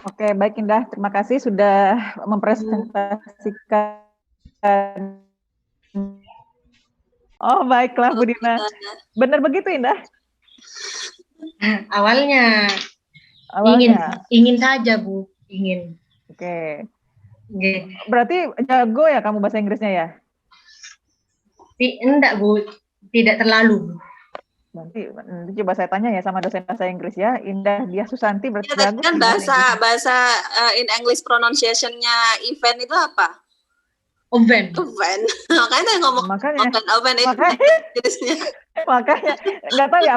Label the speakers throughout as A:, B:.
A: Oke, baik Indah. Terima kasih sudah mempresentasikan. Oh, baiklah Bu Dina. Benar begitu Indah?
B: Awalnya
A: Awalnya.
B: ingin saja Bu, ingin.
A: Oke.
B: Oke.
A: Berarti jago ya kamu bahasa Inggrisnya ya?
B: Enggak Bu, tidak terlalu.
A: Nanti coba saya tanya ya sama dosen bahasa Inggris ya. Indah Dia Susanti berarti
C: Ya, tadi
A: jago
C: kan
A: di bahasa Inggris.
C: bahasa in English pronunciation-nya event itu apa?
B: Event.
C: Makanya saya ngomong event itu Inggrisnya.
A: Makanya nggak tahu ya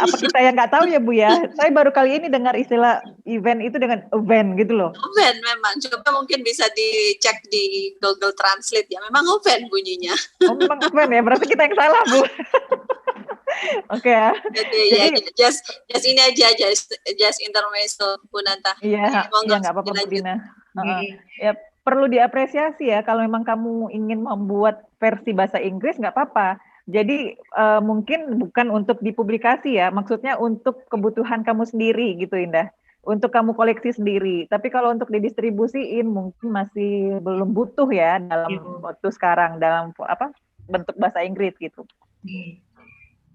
A: apa kita yang nggak tahu ya Bu ya. Saya baru kali ini dengar istilah event itu dengan event gitu loh.
C: Event memang. Coba mungkin bisa dicek di Google Translate ya. Memang event bunyinya.
A: Oh, memang event ya. Berarti kita yang salah Bu. Oke ya.
C: Jadi ya just ini aja just intermezzo Bu Nanta.
A: Iya, nggak apa-apa Bu Dina. Ya perlu diapresiasi ya kalau memang kamu ingin membuat versi bahasa Inggris nggak apa-apa. Jadi mungkin bukan untuk dipublikasi ya, maksudnya untuk kebutuhan kamu sendiri gitu Indah. Untuk kamu koleksi sendiri. Tapi kalau untuk didistribusiin mungkin masih belum butuh ya dalam waktu sekarang dalam bentuk bahasa Inggris gitu.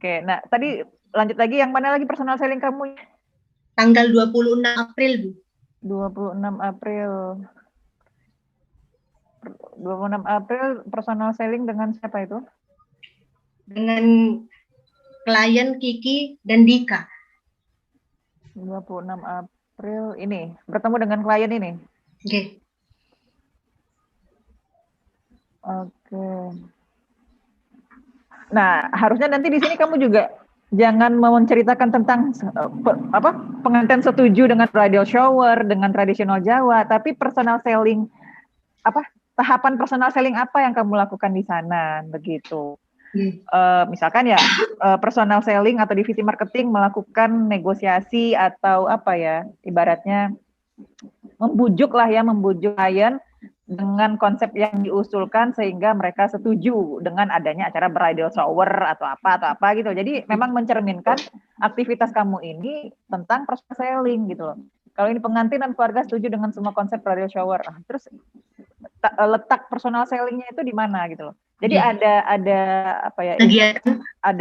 A: Oke, nah tadi lanjut lagi yang mana lagi personal selling kamu?
B: Tanggal 26 April, Bu.
A: 26 April. 26 April personal selling dengan siapa itu?
B: Dengan klien Kiki dan Dika.
A: 26 April ini bertemu dengan klien ini.
B: Oke.
A: Oke. Nah, harusnya nanti di sini kamu juga jangan menceritakan tentang pengantin setuju dengan bridal shower, dengan tradisional Jawa, tapi personal selling tahapan personal selling apa yang kamu lakukan di sana begitu. Misalkan ya personal selling atau divisi marketing melakukan negosiasi atau ibaratnya membujuk klien dengan konsep yang diusulkan sehingga mereka setuju dengan adanya acara bridal shower atau apa gitu. Jadi memang mencerminkan aktivitas kamu ini tentang personal selling gitu loh. Kalau ini pengantin dan keluarga setuju dengan semua konsep bridal shower, terus letak personal sellingnya itu di mana gitu loh. Jadi ada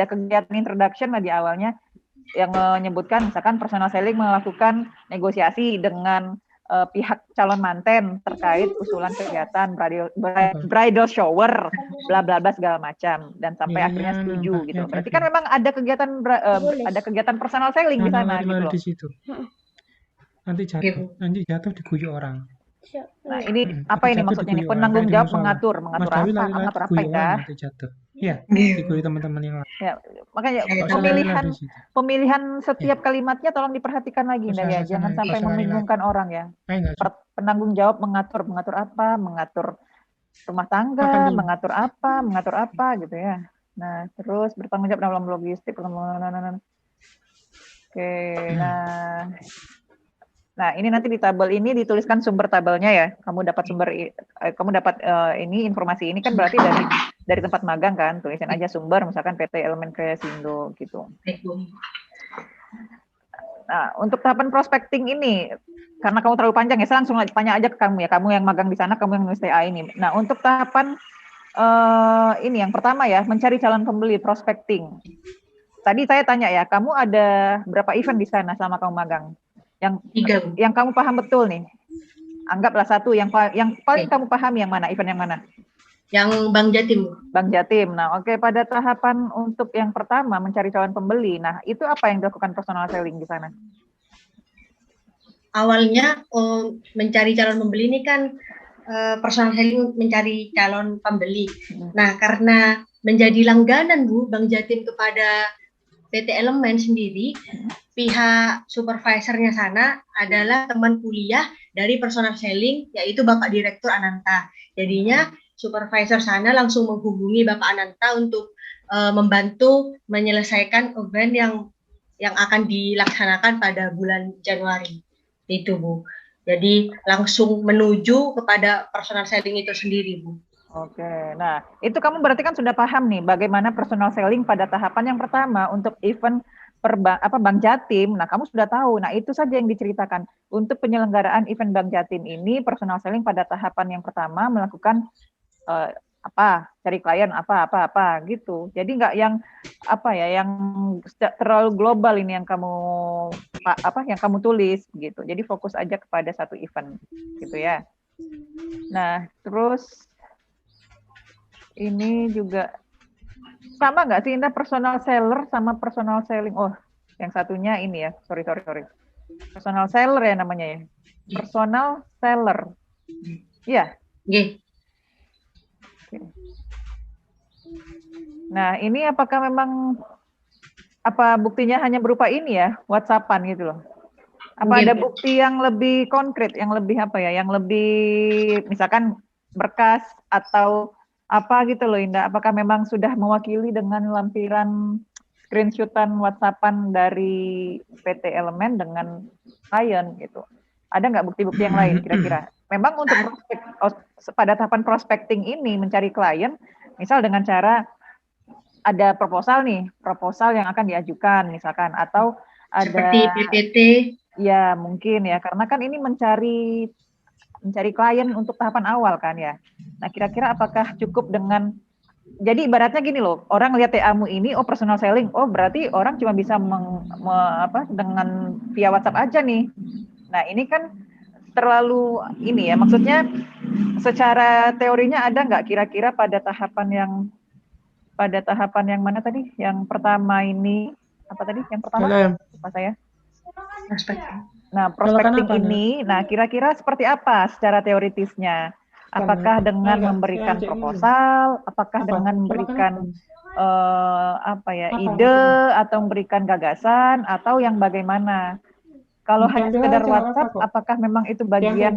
A: kegiatan introduction di awalnya yang menyebutkan misalkan personal selling melakukan negosiasi dengan pihak calon manten terkait usulan kegiatan bridal shower, bla bla bla segala macam dan sampai akhirnya setuju gitu. Berarti kan memang ada kegiatan personal selling di sana gitu loh.
D: Nanti jatuh diguyu orang.
A: Nah ini apa ini maksudnya ini penanggung jawab mengatur apa Indah?
D: Nanti jatuh. Ya, diguyu teman-teman yang lain.
A: Ya, makanya pemilihan setiap kalimatnya tolong diperhatikan lagi Indah ya, jangan sampai membingungkan orang ya. Penanggung jawab mengatur apa? Mengatur rumah tangga, mengatur apa gitu ya. Nah, terus bertanggung jawab dalam logistik. Oke, nah ini nanti di tabel ini dituliskan sumber tabelnya ya. Kamu dapat ini informasi ini kan berarti dari tempat magang kan, tulisin aja sumber misalkan PT Elemen Kreasindo gitu. Nah, untuk tahapan prospecting ini karena kamu terlalu panjang ya, saya langsung tanya aja ke kamu ya, kamu yang magang di sana, kamu yang nulis TA ini. Nah, untuk tahapan ini yang pertama ya, mencari calon pembeli, prospecting. Tadi saya tanya ya, kamu ada berapa event di sana selama kamu magang? Yang kamu paham betul nih, anggaplah satu yang paling kamu paham yang mana, event yang mana?
B: Yang Bank Jatim.
A: Bank Jatim. Nah, oke, pada tahapan untuk yang pertama mencari calon pembeli. Nah, itu apa yang dilakukan personal selling di sana?
B: Awalnya mencari calon pembeli ini kan personal selling mencari calon pembeli. Nah, karena menjadi langganan Bu Bank Jatim kepada PT Elemen sendiri, pihak supervisornya sana adalah teman kuliah dari personal selling, yaitu Bapak Direktur Ananta. Jadinya supervisor sana langsung menghubungi Bapak Ananta untuk membantu menyelesaikan event yang akan dilaksanakan pada bulan Januari. Itu Bu. Jadi langsung menuju kepada personal selling itu sendiri Bu.
A: Oke, nah itu kamu berarti kan sudah paham nih bagaimana personal selling pada tahapan yang pertama untuk event Bank Jatim. Nah, kamu sudah tahu. Nah, itu saja yang diceritakan. Untuk penyelenggaraan event Bank Jatim ini, personal selling pada tahapan yang pertama melakukan cari klien apa gitu. Jadi nggak yang yang terlalu global ini yang kamu tulis gitu. Jadi fokus aja kepada satu event gitu ya. Nah, terus ini juga sama nggak sih Indah, personal seller sama personal selling? Oh, yang satunya ini ya. Sorry. Personal seller ya namanya ya. Personal seller. Iya.
B: Nggih.
A: Nah, ini apakah memang buktinya hanya berupa ini ya, WhatsApp-an gitu loh? Apa ada bukti yang lebih konkret, yang lebih yang lebih misalkan berkas atau apa gitu loh Indah? Apakah memang sudah mewakili dengan lampiran screenshotan WhatsApp-an dari PT Elemen dengan klien gitu? Ada nggak bukti-bukti yang lain kira-kira? Memang untuk pada tahapan prospecting ini mencari klien, misal dengan cara ada proposal yang akan diajukan misalkan, atau ada
B: seperti PPT.
A: Ya mungkin ya, karena kan ini mencari klien untuk tahapan awal kan ya. Nah kira-kira apakah cukup dengan, jadi ibaratnya gini loh, orang lihat TA-mu ini, oh personal selling, oh berarti orang cuma bisa dengan via WhatsApp aja nih. Nah ini kan terlalu ini ya, maksudnya secara teorinya ada nggak kira-kira pada tahapan yang mana tadi? Yang pertama ini apa tadi? Yang pertama apa saya? Nah, prospecting ini, nah kira-kira seperti apa secara teoritisnya? Apakah dengan memberikan proposal, apakah dengan memberikan ide atau memberikan gagasan, atau yang bagaimana? Kalau hanya sekedar WhatsApp, apakah memang itu bagian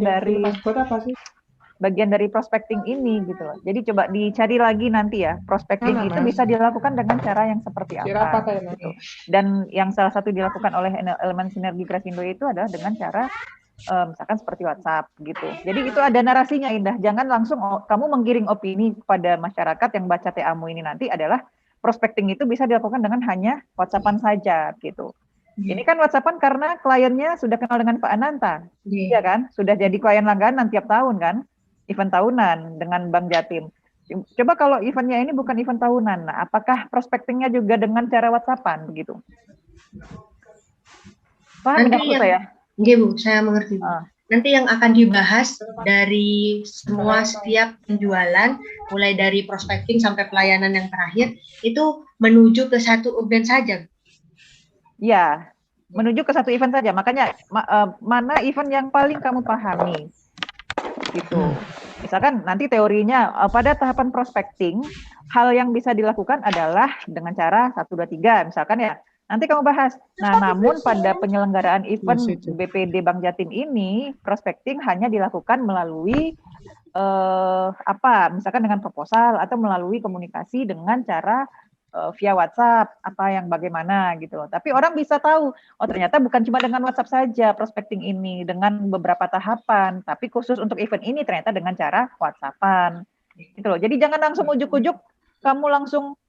A: dari prospecting ini gitu loh. Jadi coba dicari lagi nanti ya, prospecting itu bisa dilakukan dengan cara yang seperti apa gitu. Dan yang salah satu dilakukan oleh elemen sinergi Kresindo itu adalah dengan cara misalkan seperti WhatsApp gitu. Jadi itu ada narasinya Indah. Jangan langsung kamu menggiring opini kepada masyarakat yang baca TA-mu ini nanti adalah prospecting itu bisa dilakukan dengan hanya WhatsApp-an saja gitu. Ini kan WhatsApp-an karena kliennya sudah kenal dengan Pak Ananta. Iya kan? Sudah jadi klien langganan tiap tahun kan? Event tahunan dengan Bank Jatim. Coba kalau eventnya ini bukan event tahunan, nah apakah prospectingnya juga dengan cara WhatsApp-an begitu? Paham nggak maksud saya?
B: Iya Bu, saya mengerti. Nanti yang akan dibahas dari setiap penjualan, mulai dari prospecting sampai pelayanan yang terakhir, itu menuju ke satu event saja.
A: Ya, menuju ke satu event saja. Makanya mana event yang paling kamu pahami? Gitu. Misalkan nanti teorinya pada tahapan prospecting, hal yang bisa dilakukan adalah dengan cara 1, 2, 3 misalkan ya. Nanti kamu bahas. Nah, namun pada penyelenggaraan event BPD Bank Jatim ini, prospecting hanya dilakukan melalui misalkan dengan proposal atau melalui komunikasi dengan cara via WhatsApp, yang bagaimana gitu loh. Tapi orang bisa tahu, oh ternyata bukan cuma dengan WhatsApp saja prospecting ini, dengan beberapa tahapan, tapi khusus untuk event ini ternyata dengan cara WhatsApp-an. Gitu loh. Jadi jangan langsung ujuk-ujuk kamu langsung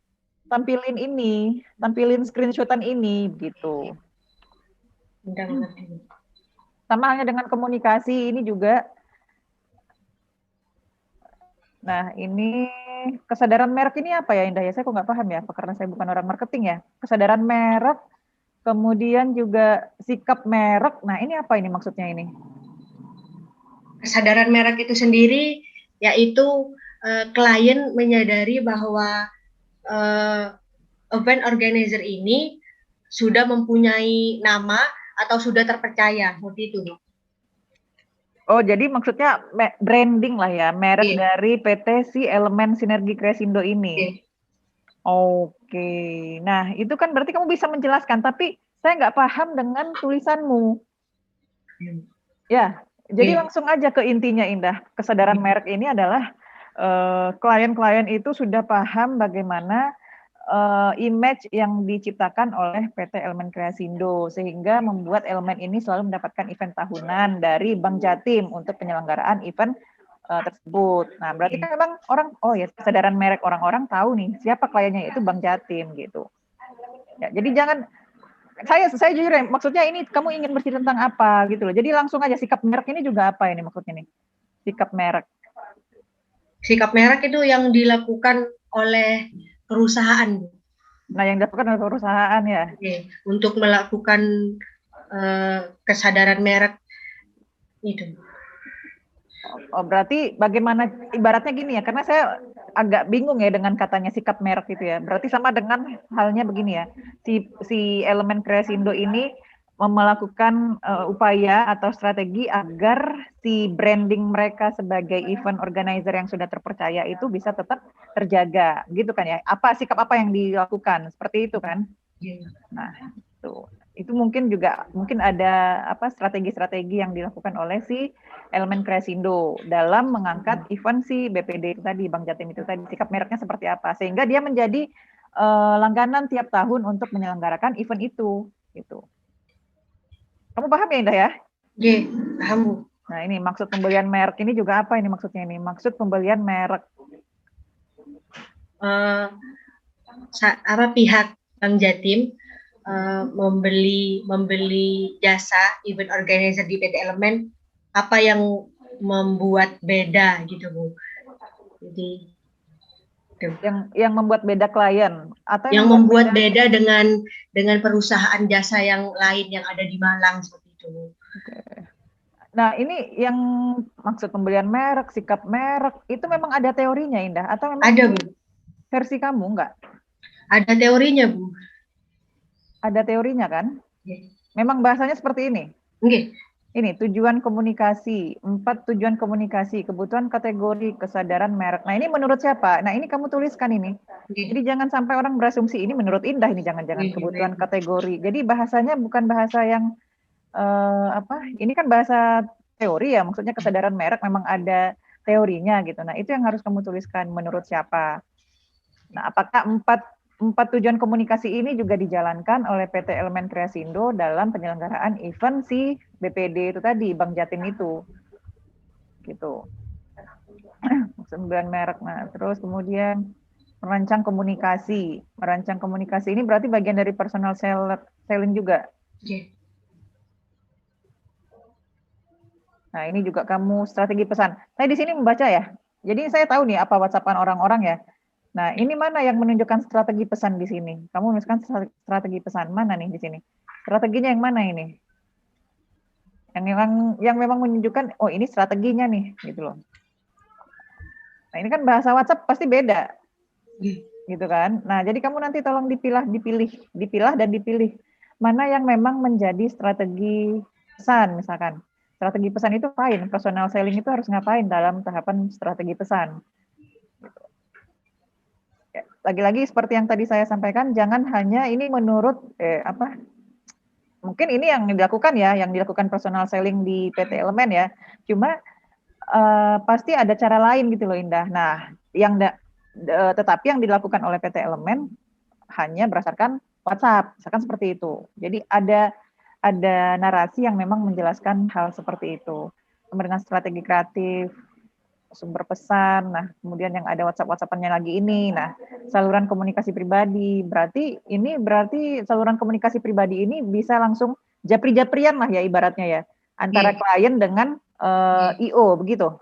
A: tampilin screenshotan ini gitu. Sama halnya dengan komunikasi ini juga. Nah, ini kesadaran merek ini apa ya Indah ya? Saya kok nggak paham ya, karena saya bukan orang marketing ya. Kesadaran merek, kemudian juga sikap merek. Nah, ini apa ini maksudnya ini?
B: Kesadaran merek itu sendiri yaitu klien menyadari bahwa event organizer ini sudah mempunyai nama atau sudah terpercaya, seperti itu.
A: Oh, jadi maksudnya branding lah ya, merek dari PT Elemen Sinergi Kresindo ini. Oke. Nah, itu kan berarti kamu bisa menjelaskan, tapi saya nggak paham dengan tulisanmu. Ya, jadi langsung aja ke intinya Indah. Kesadaran merek ini adalah klien-klien itu sudah paham bagaimana image yang diciptakan oleh PT Elemen Kresindo, sehingga membuat Elemen ini selalu mendapatkan event tahunan dari Bank Jatim untuk penyelenggaraan event tersebut. Nah, berarti kan memang orang, kesadaran merek, orang-orang tahu nih siapa kliennya, itu Bank Jatim gitu. Ya, jadi jangan Saya jujur ya, maksudnya ini kamu ingin bercerita tentang apa gitu loh. Jadi langsung aja sikap merek ini juga apa ini maksudnya nih? Sikap merek.
B: Sikap merek itu yang dilakukan oleh perusahaan, Bu.
A: Nah, yang dilakukan oleh perusahaan ya.
B: Oke, untuk melakukan kesadaran merek itu.
A: Oh, berarti bagaimana ibaratnya gini ya, karena saya agak bingung ya dengan katanya sikap merek itu ya. Berarti sama dengan halnya begini ya. Si elemen Kreasindo ini melakukan upaya atau strategi agar si branding mereka sebagai event organizer yang sudah terpercaya itu bisa tetap terjaga, gitu kan ya. Apa sikap apa yang dilakukan? Seperti itu kan? Nah, itu mungkin ada apa strategi-strategi yang dilakukan oleh si elemen Kreasindo dalam mengangkat event si BPD itu tadi, Bank Jatim itu tadi, sikap mereknya seperti apa sehingga dia menjadi langganan tiap tahun untuk menyelenggarakan event itu gitu. Kamu paham ya Indah ya?
B: Oke, paham Bu.
A: Nah ini maksud pembelian merek ini juga apa ini maksudnya ini? Maksud pembelian merek
B: Pihak Bank Jatim membeli jasa event organizer di PT Elemen, apa yang membuat beda gitu Bu. Jadi
A: yang membuat beda klien atau
B: yang membuat beda dengan perusahaan jasa yang lain yang ada di Malang seperti itu.
A: Okay. Nah, ini yang maksud pembelian merek, sikap merek, itu memang ada teorinya, Indah? Atau memang
B: ada, Bu.
A: Versi kamu, enggak?
B: Ada teorinya, Bu.
A: Ada teorinya, kan?
B: Okay.
A: Memang bahasanya seperti ini?
B: Okay.
A: Ini, tujuan komunikasi, 4 tujuan komunikasi, kebutuhan kategori, kesadaran merek. Nah, ini menurut siapa? Nah, ini kamu tuliskan ini. Okay. Jadi, jangan sampai orang berasumsi ini menurut Indah, ini jangan-jangan kebutuhan kategori. Jadi, bahasanya bukan bahasa yang ini kan bahasa teori ya, maksudnya kesadaran merek memang ada teorinya gitu. Nah, itu yang harus kamu tuliskan menurut siapa. Nah, apakah empat tujuan komunikasi ini juga dijalankan oleh PT Elemen Kreasindo dalam penyelenggaraan event si BPD itu tadi, Bank Jatim itu. Gitu. 9 merek. Nah, terus kemudian merancang komunikasi. Merancang komunikasi ini berarti bagian dari personal selling juga.
B: Okay.
A: Nah, ini juga kamu strategi pesan. Saya di sini membaca ya. Jadi saya tahu nih apa WhatsApp-an orang-orang ya. Nah, ini mana yang menunjukkan strategi pesan di sini? Kamu menuliskan strategi pesan mana nih di sini? Strateginya yang mana ini? Yang memang menunjukkan oh ini strateginya nih, gitu loh. Nah, ini kan bahasa WhatsApp pasti beda. Gitu kan? Nah, jadi kamu nanti tolong dipilah dan dipilih mana yang memang menjadi strategi pesan misalkan. Strategi pesan itu ngapain? Personal selling itu harus ngapain dalam tahapan strategi pesan? Ya, lagi-lagi seperti yang tadi saya sampaikan, jangan hanya ini menurut mungkin ini yang dilakukan ya, yang dilakukan personal selling di PT Elemen ya. Cuma pasti ada cara lain gitu loh Indah. Nah, tetapi yang dilakukan oleh PT Elemen hanya berdasarkan WhatsApp, misalkan seperti itu. Jadi ada narasi yang memang menjelaskan hal seperti itu. Kemudian strategi kreatif, sumber pesan, nah kemudian yang ada WhatsApp-WhatsAppannya lagi ini, nah saluran komunikasi pribadi, berarti saluran komunikasi pribadi ini bisa langsung japri-japrian lah ya ibaratnya ya, antara klien dengan IO, begitu?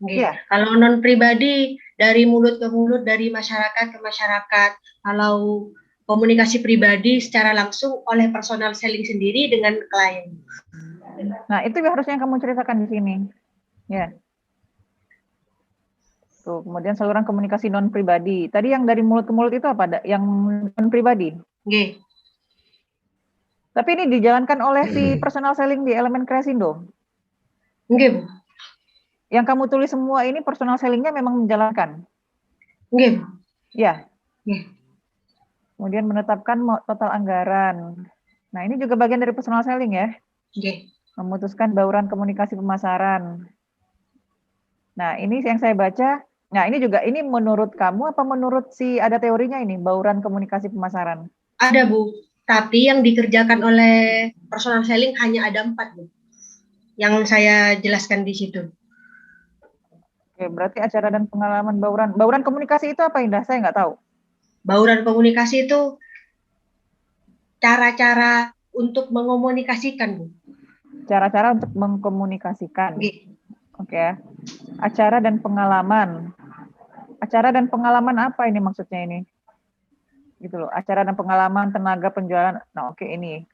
B: Ya. Kalau non pribadi dari mulut ke mulut, dari masyarakat ke masyarakat, kalau komunikasi pribadi secara langsung oleh personal selling sendiri dengan klien.
A: Nah, itu harusnya yang kamu ceritakan di sini. Ya. Tuh, kemudian saluran komunikasi non pribadi. Tadi yang dari mulut ke mulut itu apa? Yang non pribadi?
B: Okay.
A: Tapi ini dijalankan oleh si personal selling di Elemen Kreasindo.
B: Oke, Bu.
A: Yang kamu tulis semua ini personal selling-nya memang menjalankan.
B: Oke.
A: Ya.
B: Yeah.
A: Kemudian menetapkan total anggaran. Nah, ini juga bagian dari personal selling ya.
B: Okay.
A: Memutuskan bauran komunikasi pemasaran. Nah, ini yang saya baca. Nah, ini menurut kamu apa menurut ada teorinya ini, bauran komunikasi pemasaran?
B: Ada, Bu. Tapi yang dikerjakan oleh personal selling hanya ada 4, Bu. Yang saya jelaskan di situ.
A: Oke, berarti acara dan pengalaman bauran. Bauran komunikasi itu apa, Indah? Saya nggak tahu.
B: Bauran komunikasi itu cara-cara untuk mengomunikasikan, Bu.
A: Cara-cara untuk mengkomunikasikan.
B: Oke.
A: Oke. Acara dan pengalaman. Acara dan pengalaman apa ini maksudnya ini? Gitu loh. Acara dan pengalaman, tenaga penjualan. Nah, oke, ini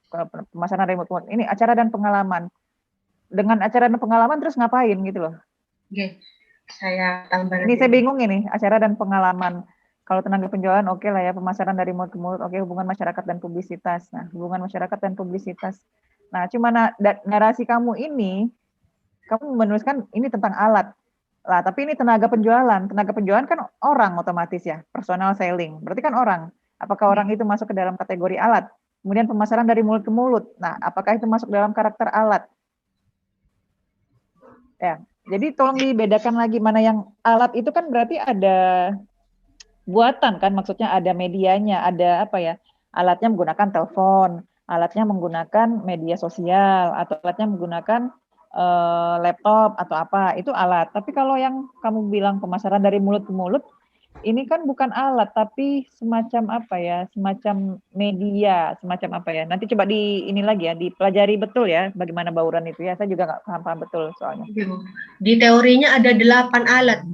A: pemasaran remote mode. Ini acara dan pengalaman. Dengan acara dan pengalaman terus ngapain gitu loh.
B: Oke. Saya tambah
A: Ini
B: lagi.
A: saya bingung ini, acara dan pengalaman. Kalau tenaga penjualan oke lah ya, pemasaran dari mulut ke mulut, oke, hubungan masyarakat dan publisitas. Nah, hubungan masyarakat dan publisitas. Nah, cuma narasi kamu ini, kamu menuliskan ini tentang alat. Lah, tapi ini tenaga penjualan. Tenaga penjualan kan orang otomatis ya, personal selling. Berarti kan orang. Apakah orang itu masuk ke dalam kategori alat? Kemudian pemasaran dari mulut ke mulut. Nah, apakah itu masuk dalam karakter alat? Ya, jadi tolong dibedakan lagi mana yang alat itu kan berarti ada buatan kan, maksudnya ada medianya, ada apa ya, alatnya menggunakan telepon, alatnya menggunakan media sosial, atau alatnya menggunakan laptop atau apa, itu alat. Tapi kalau yang kamu bilang pemasaran dari mulut ke mulut, ini kan bukan alat, tapi semacam apa ya, semacam media, semacam apa ya. Nanti coba ini lagi ya, dipelajari betul ya, bagaimana bauran itu ya. Saya juga nggak paham betul soalnya.
B: Di teorinya ada 8 alat,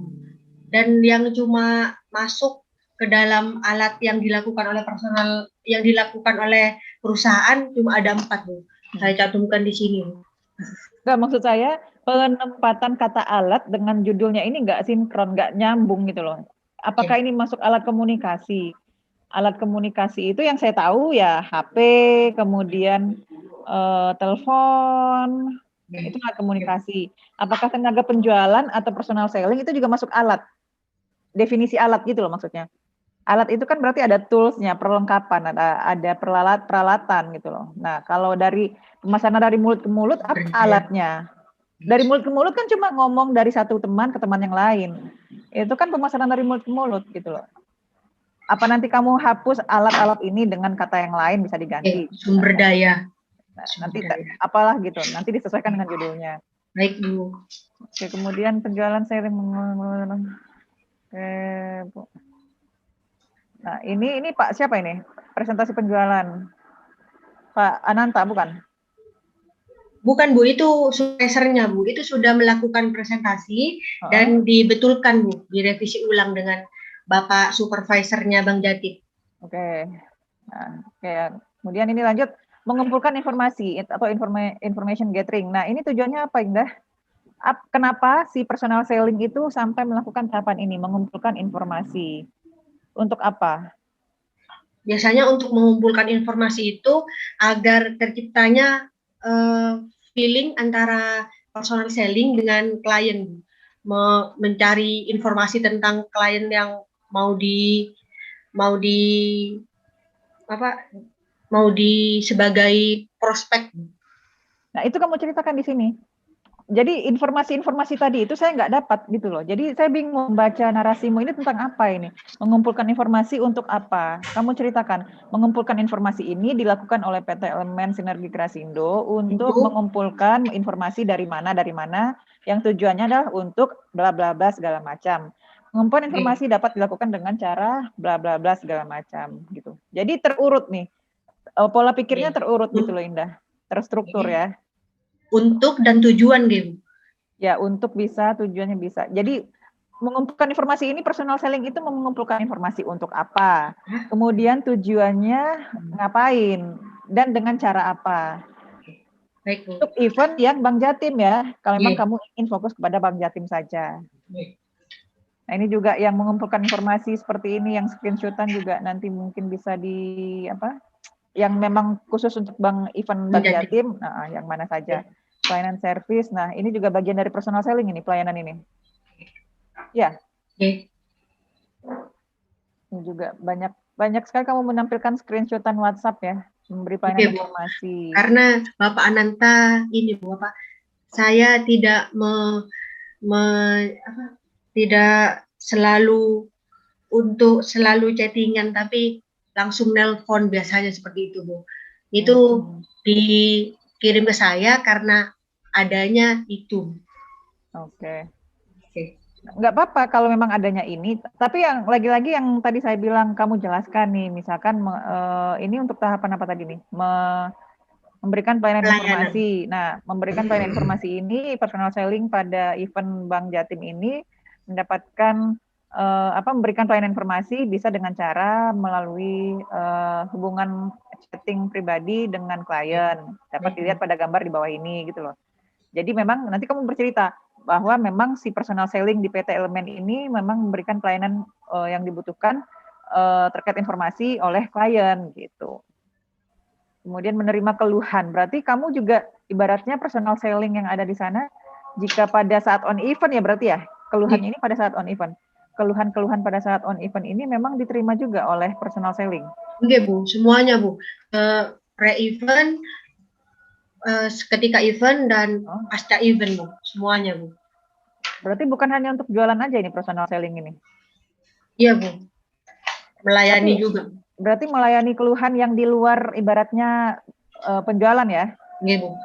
B: dan yang cuma masuk ke dalam alat yang dilakukan oleh personal, yang dilakukan oleh perusahaan cuma ada 4, Bu. Saya cantumkan di sini.
A: Nggak, maksud saya penempatan kata alat dengan judulnya ini nggak sinkron, nggak nyambung gitu loh. Apakah ini masuk alat komunikasi? Alat komunikasi itu yang saya tahu ya HP, kemudian telepon, itu alat komunikasi. Apakah tenaga penjualan atau personal selling itu juga masuk alat? Definisi alat gitu loh maksudnya. Alat itu kan berarti ada tools-nya, perlengkapan, ada peralatan gitu loh. Nah, kalau dari pemasaran dari mulut ke mulut, apa alatnya? Dari mulut ke mulut kan cuma ngomong dari satu teman ke teman yang lain. Itu kan pemasaran dari mulut ke mulut gitu loh. Apa nanti kamu hapus alat-alat ini dengan kata yang lain bisa diganti?
B: Sumber daya.
A: Nah, nanti apalah gitu, nanti disesuaikan dengan judulnya.
B: Baik, Bu.
A: Oke, kemudian penjualan sering Bu. Nah, ini Pak siapa ini? Presentasi penjualan. Pak Ananta bukan?
B: Bukan, Bu, itu supervisornya, Bu. Itu sudah melakukan presentasi dan dibetulkan, Bu, direvisi ulang dengan Bapak supervisornya Bang Jatim.
A: Oke. Nah, oke. Kemudian ini lanjut mengumpulkan informasi atau information gathering. Nah, ini tujuannya apa, Indah? Kenapa si personal selling itu sampai melakukan tahapan ini, mengumpulkan informasi? Untuk apa?
B: Biasanya untuk mengumpulkan informasi itu agar terciptanya feeling antara personal selling dengan klien, mencari informasi tentang klien yang mau sebagai prospek.
A: Nah, itu kamu ceritakan di sini. Jadi informasi-informasi tadi itu saya nggak dapat gitu loh. Jadi saya bingung baca narasimu ini tentang apa ini. Mengumpulkan informasi untuk apa? Kamu ceritakan. Mengumpulkan informasi ini dilakukan oleh PT Elemen Sinergi Kreasindo untuk mengumpulkan informasi dari mana, yang tujuannya adalah untuk bla bla bla segala macam. Mengumpulkan informasi dapat dilakukan dengan cara bla bla bla segala macam gitu. Jadi terurut nih. Pola pikirnya terurut gitu loh, Indah. Terstruktur ya.
B: Untuk dan tujuan, gitu.
A: Ya, untuk bisa, tujuannya bisa. Jadi mengumpulkan informasi ini, personal selling itu mengumpulkan informasi untuk apa, kemudian tujuannya ngapain, dan dengan cara apa.
B: Baik, Bu.
A: Untuk event yang Bang Jatim ya, kalau memang kamu ingin fokus kepada Bang Jatim saja. Nah, ini juga yang mengumpulkan informasi seperti ini, yang screenshotan juga nanti mungkin bisa yang memang khusus untuk event Bang Jatim, nah, yang mana saja. Pelayanan service, nah ini juga bagian dari personal selling ini, pelayanan ini. Ya. Ini juga banyak sekali kamu menampilkan screenshotan WhatsApp ya, memberi pelayanan informasi.
B: Karena Bapak Ananta ini, Bapak, saya tidak tidak selalu chattingan, tapi langsung nelpon biasanya seperti itu, Bu. Itu dikirim ke saya karena adanya itu.
A: Oke. nggak apa-apa kalau memang adanya ini. Tapi yang lagi-lagi yang tadi saya bilang kamu jelaskan nih, misalkan ini untuk tahapan apa tadi nih? Memberikan pelayanan
B: Pelayanan.
A: informasi. Nah, memberikan pelayanan informasi ini personal selling pada event Bank Jatim ini mendapatkan memberikan pelayanan informasi bisa dengan cara melalui hubungan chatting pribadi dengan klien. Dapat dilihat pada gambar di bawah ini gitu loh. Jadi memang nanti kamu bercerita bahwa memang si personal selling di PT Elemen ini memang memberikan pelayanan yang dibutuhkan terkait informasi oleh klien gitu. Kemudian menerima keluhan. Berarti kamu juga ibaratnya personal selling yang ada di sana, jika pada saat on event ya berarti ya, keluhannya ini pada saat on event. Keluhan-keluhan pada saat on event ini memang diterima juga oleh personal selling.
B: Oke Bu, semuanya Bu. Pre-event, ketika event dan pasca event Bu, semuanya Bu.
A: Berarti bukan hanya untuk jualan aja ini personal selling ini?
B: Iya Bu, melayani juga.
A: Berarti melayani keluhan yang di luar ibaratnya penjualan ya?
B: Iya Bu,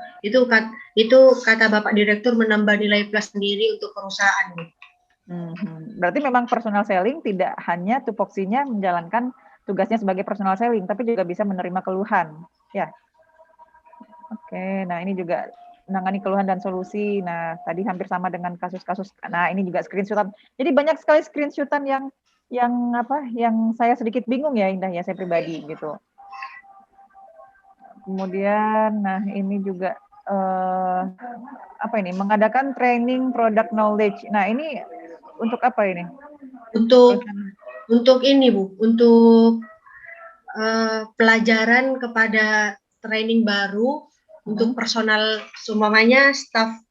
B: itu kata Bapak Direktur menambah nilai plus sendiri untuk perusahaan Bu.
A: Berarti memang personal selling tidak hanya tupoksinya menjalankan tugasnya sebagai personal selling, tapi juga bisa menerima keluhan, ya. Oke, nah ini juga menangani keluhan dan solusi. Nah, tadi hampir sama dengan kasus-kasus. Nah, ini juga screenshotan. Jadi banyak sekali screenshotan yang saya sedikit bingung ya, Indah ya, saya pribadi gitu. Kemudian, nah ini juga mengadakan training product knowledge. Nah, ini untuk apa ini?
B: Untuk ini Bu, untuk pelajaran kepada training baru untuk personal, semuanya staff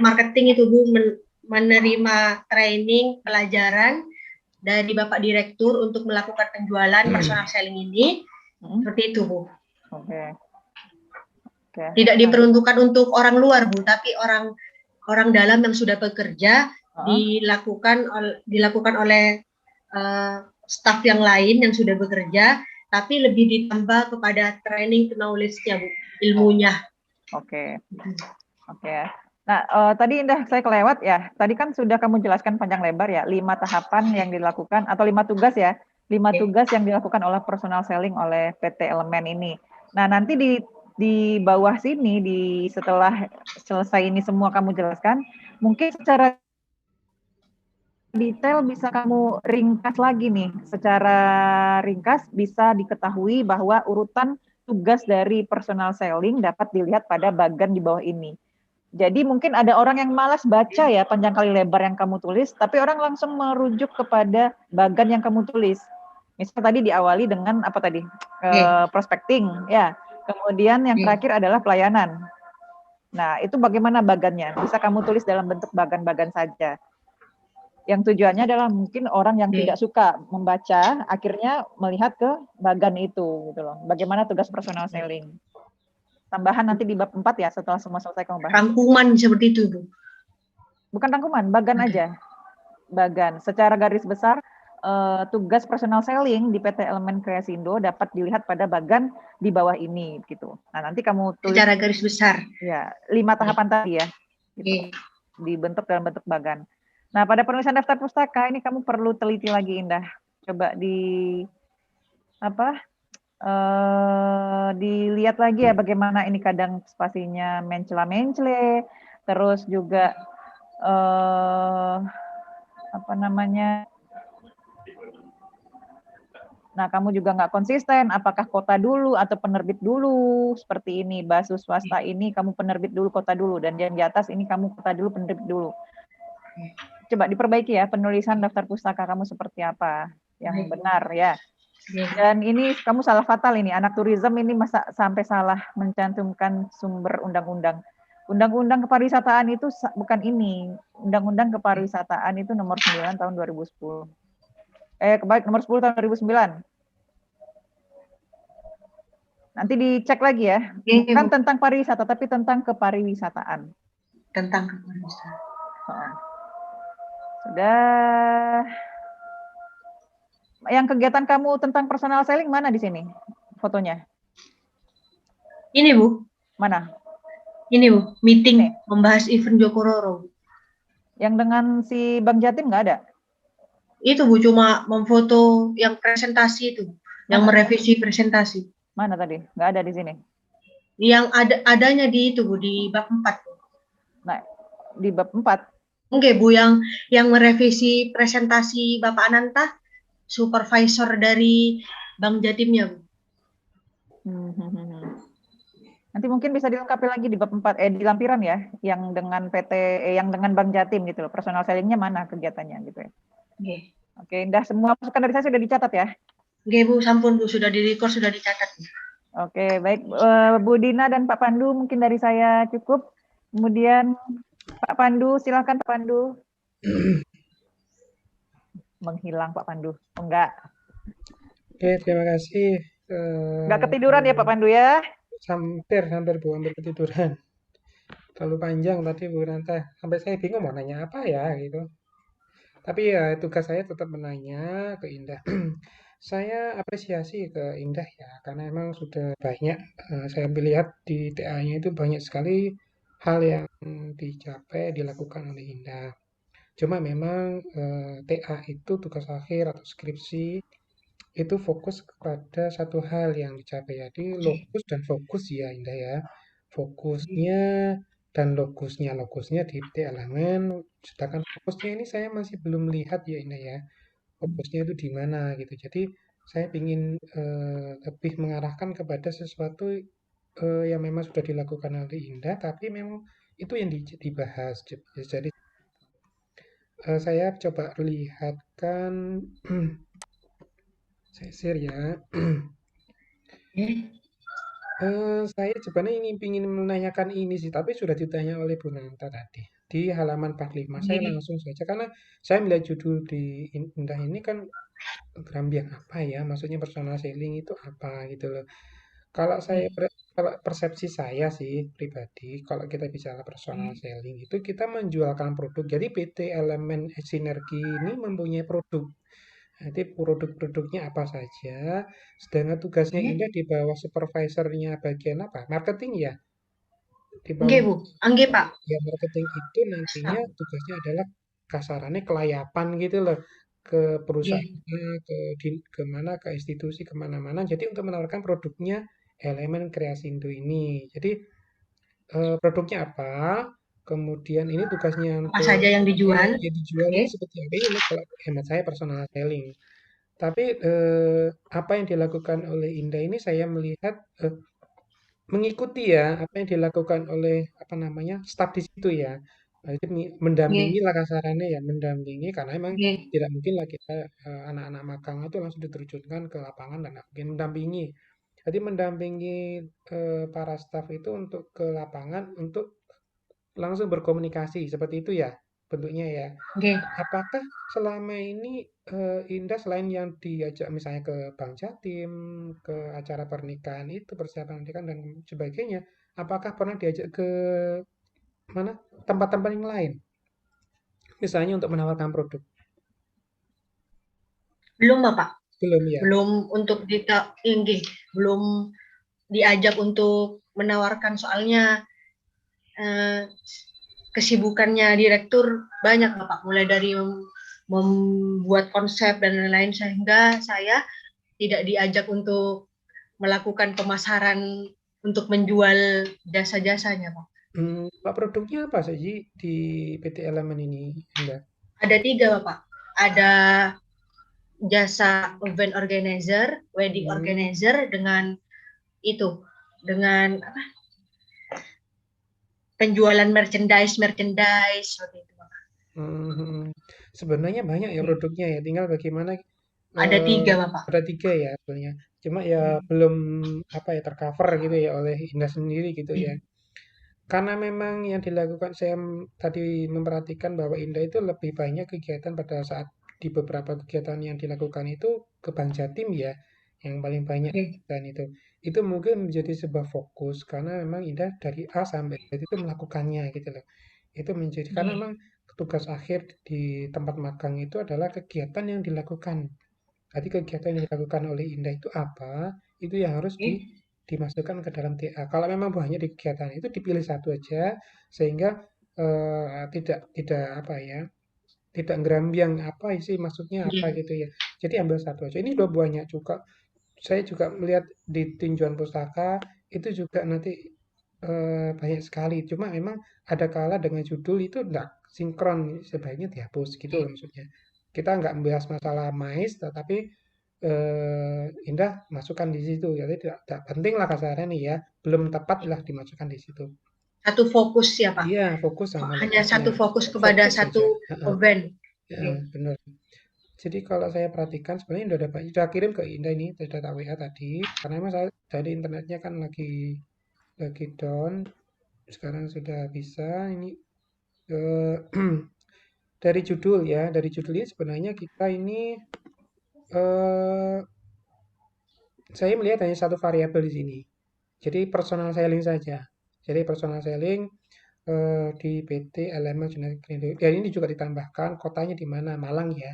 B: marketing itu Bu menerima training pelajaran dari Bapak Direktur untuk melakukan penjualan personal selling ini. Seperti itu Bu.
A: Oke.
B: Tidak diperuntukkan untuk orang luar Bu, tapi orang dalam yang sudah bekerja dilakukan oleh staf yang lain yang sudah bekerja, tapi lebih ditambah kepada training knowledge-nya Bu, ilmunya.
A: Oke. Nah, tadi Indah saya kelewat ya. Tadi kan sudah kamu jelaskan panjang lebar ya, 5 tahapan yang dilakukan atau 5 tugas ya. 5 tugas yang dilakukan oleh personal selling oleh PT Elemen ini. Nah, nanti di bawah sini setelah selesai ini semua kamu jelaskan, mungkin secara detail bisa kamu ringkas lagi nih. Secara ringkas bisa diketahui bahwa urutan tugas dari personal selling dapat dilihat pada bagan di bawah ini. Jadi mungkin ada orang yang malas baca ya panjang kali lebar yang kamu tulis, tapi orang langsung merujuk kepada bagan yang kamu tulis. Misalnya tadi diawali dengan apa tadi? Prospecting ya. Kemudian yang terakhir adalah pelayanan. Nah, itu bagaimana bagannya? Bisa kamu tulis dalam bentuk bagan-bagan saja. Yang tujuannya adalah mungkin orang yang tidak suka membaca akhirnya melihat ke bagan itu gitu loh. Bagaimana tugas personal selling. Tambahan nanti di bab 4 ya setelah semua selesai kamu bahas.
B: Rangkuman seperti itu Bu.
A: Bukan rangkuman, bagan aja. Bagan. Secara garis besar tugas personal selling di PT Elemen Kreasindo dapat dilihat pada bagan di bawah ini gitu. Nah, nanti kamu tulis
B: secara garis besar.
A: Ya, 5 tahapan tadi ya. Gitu. Dibentuk dalam bentuk bagan. Nah, pada penulisan daftar pustaka ini kamu perlu teliti lagi Indah. Coba dilihat lagi ya bagaimana ini kadang spasinya mencela-mencele, terus juga nah kamu juga nggak konsisten, apakah kota dulu atau penerbit dulu, seperti ini, Basus swasta ini kamu penerbit dulu, kota dulu, dan yang di atas ini kamu kota dulu, penerbit dulu. Coba diperbaiki ya, penulisan daftar pustaka kamu seperti apa, yang benar ya. Dan ini kamu salah fatal ini, anak tourism ini masa sampai salah mencantumkan sumber undang-undang. Undang-undang kepariwisataan itu bukan ini, Undang-Undang Kepariwisataan itu nomor 9 tahun 2010. Nomor 10 tahun 2009. Nanti dicek lagi ya. Bukan tentang pariwisata, tapi tentang kepariwisataan.
B: Tentang kepariwisataan.
A: Sudah. Yang kegiatan kamu tentang personal selling mana di sini fotonya?
B: Ini Bu.
A: Mana?
B: Ini Bu, meeting membahas event Jokororo.
A: Yang dengan si Bang Jatim nggak ada?
B: Itu Bu, cuma memfoto yang presentasi itu, yang merevisi presentasi.
A: Mana tadi? Nggak ada di sini.
B: Yang adanya di itu Bu, di bab 4.
A: Nah, di bab 4.
B: Oke Bu, yang merevisi presentasi Bapak Ananta, supervisor dari Bang Jatimnya Bu.
A: Nanti mungkin bisa dilengkapi lagi di bab 4, di lampiran ya, yang dengan PT, yang dengan Bang Jatim gitu loh. Personal sellingnya mana kegiatannya gitu ya.
B: Oke.
A: Oke, dah semua masukan dari saya sudah dicatat ya.
B: Oke Bu, sampun Bu, sudah di-record, sudah dicatat.
A: Oke, baik. Bu Dina dan Pak Pandu mungkin dari saya cukup. Kemudian Pak Pandu, silakan Pak Pandu. Menghilang Pak Pandu. Enggak.
D: Oke, terima kasih.
A: Enggak ketiduran ya Pak Pandu ya?
D: Hampir Bu, hampir ketiduran. Terlalu panjang tadi Bu Nanta. Sampai saya bingung mau nanya apa ya gitu. Tapi ya tugas saya tetap menanya ke Indah. Saya apresiasi ke Indah ya, karena emang sudah banyak, saya melihat di TA-nya itu banyak sekali hal yang dicapai, dilakukan oleh Indah. Cuma memang TA itu tugas akhir atau skripsi itu fokus kepada satu hal yang dicapai. Jadi lokus dan fokus ya Indah ya. Fokusnya dan logusnya di titik elemen. Sedangkan fokusnya ini saya masih belum lihat ya Indah ya. Fokusnya itu di mana gitu. Jadi saya ingin lebih mengarahkan kepada sesuatu yang memang sudah dilakukan oleh Indah, tapi memang itu yang dibahas. Jadi saya coba lihatkan saya share ya. Saya sebenarnya ingin menanyakan ini sih, tapi sudah ditanya oleh Bu Nanta tadi. Di halaman 45, saya langsung saja, karena saya melihat judul di Indah ini kan Gerambiang apa ya, maksudnya personal selling itu apa gitu loh. Kalau kalau persepsi saya sih pribadi, kalau kita bicara personal selling itu kita menjualkan produk. Jadi PT Elemen Sinergi ini mempunyai produk. Nanti produk-produknya apa saja, sedangkan tugasnya Indah di bawah supervisornya bagian apa? Marketing ya? Di
B: Oke
D: bawah
B: Bu, angge Pak.
D: ya marketing itu nantinya tugasnya adalah kasarannya kelayapan gitu loh ke perusahaan, ke mana, ke institusi, kemana-mana. Jadi untuk menawarkan produknya elemen Kreasindo ini. Jadi produknya apa? Kemudian ini tugasnya
B: Apa
D: untuk
B: saja yang dijual?
D: ya dijual
B: Oke.
D: ini seperti apa ini kalau hemat saya personal selling. Tapi apa yang dilakukan oleh Indah ini saya melihat mengikuti ya apa yang dilakukan oleh apa namanya staf di situ ya. Itu mendampingi
B: Oke.
D: lah kasarannya ya, mendampingi karena memang
B: Oke.
D: tidak mungkin lah kita anak-anak magang itu langsung diterjunkan ke lapangan dan mungkin mendampingi. Jadi mendampingi para staf itu untuk ke lapangan untuk langsung berkomunikasi seperti itu ya bentuknya ya.
B: Oke.
D: Apakah selama ini Indah selain yang diajak misalnya ke Bank Jatim, ke acara pernikahan itu, persiapan pernikahan dan sebagainya, apakah pernah diajak ke mana tempat-tempat yang lain, misalnya untuk menawarkan produk?
B: Belum Bapak.
D: Belum ya?
B: Belum untuk ini, belum diajak untuk menawarkan, soalnya kesibukannya direktur banyak Bapak, mulai dari membuat konsep dan lain-lain, sehingga saya tidak diajak untuk melakukan pemasaran untuk menjual jasa-jasanya Pak.
D: Pak produknya apa sih di PT Elemen ini, Indah?
B: Ada 3 Bapak. Ada jasa event organizer, wedding organizer, dengan itu, dengan apa, penjualan merchandise seperti itu Bapak.
D: Sebenarnya banyak ya produknya ya, tinggal bagaimana
B: Ada
D: eh,
B: 3 Bapak.
D: ada 3 ya sebenarnya. Cuma ya belum apa ya tercover gitu ya oleh Indah sendiri gitu ya. Karena memang yang dilakukan saya tadi memperhatikan bahwa Indah itu lebih banyak kegiatan pada saat di beberapa kegiatan yang dilakukan itu ke Bank Jatim ya, yang paling banyak dan itu. Itu mungkin menjadi sebuah fokus karena memang Indah dari A sampai Z itu melakukannya gitu loh. Itu menjadi karena memang tugas akhir di tempat magang itu adalah kegiatan yang dilakukan. Jadi kegiatan yang dilakukan oleh Indah itu apa? Itu yang harus dimasukkan ke dalam TA. Kalau memang banyak di kegiatan itu dipilih satu aja sehingga tidak apa ya, tidak ngerambiang apa sih maksudnya apa
B: Nggih.
D: gitu ya. Jadi ambil satu aja. Ini udah banyak juga. Saya juga melihat di tinjauan pustaka itu juga nanti banyak sekali. Cuma memang ada kala dengan judul itu enggak sinkron, sebaiknya dihapus gitu loh maksudnya. Kita nggak membahas masalah mais, tetapi Indah masukkan di situ. Jadi tidak penting lah kasarnya nih ya, belum tepat lah dimasukkan di situ.
B: Satu fokus ya Pak.
D: Iya, fokus sama
B: Hanya
D: lokasinya.
B: satu fokus kepada
D: Fokus
B: satu
D: saja. Heeh,
B: event.
D: ya,
B: Nggih.
D: benar. Jadi kalau saya perhatikan sebenarnya udah kirim ke Indah ini, sudah tak WA tadi. Karena memang saya dari internetnya kan lagi down. Sekarang sudah bisa. Ini eh, dari judul ya, dari judul ini sebenarnya kita ini eh, saya melihat hanya satu variabel di sini. Jadi personal selling saja. Jadi personal selling di PT Elemen Genetik Klinik. Dan ini juga ditambahkan kotanya di mana, Malang ya,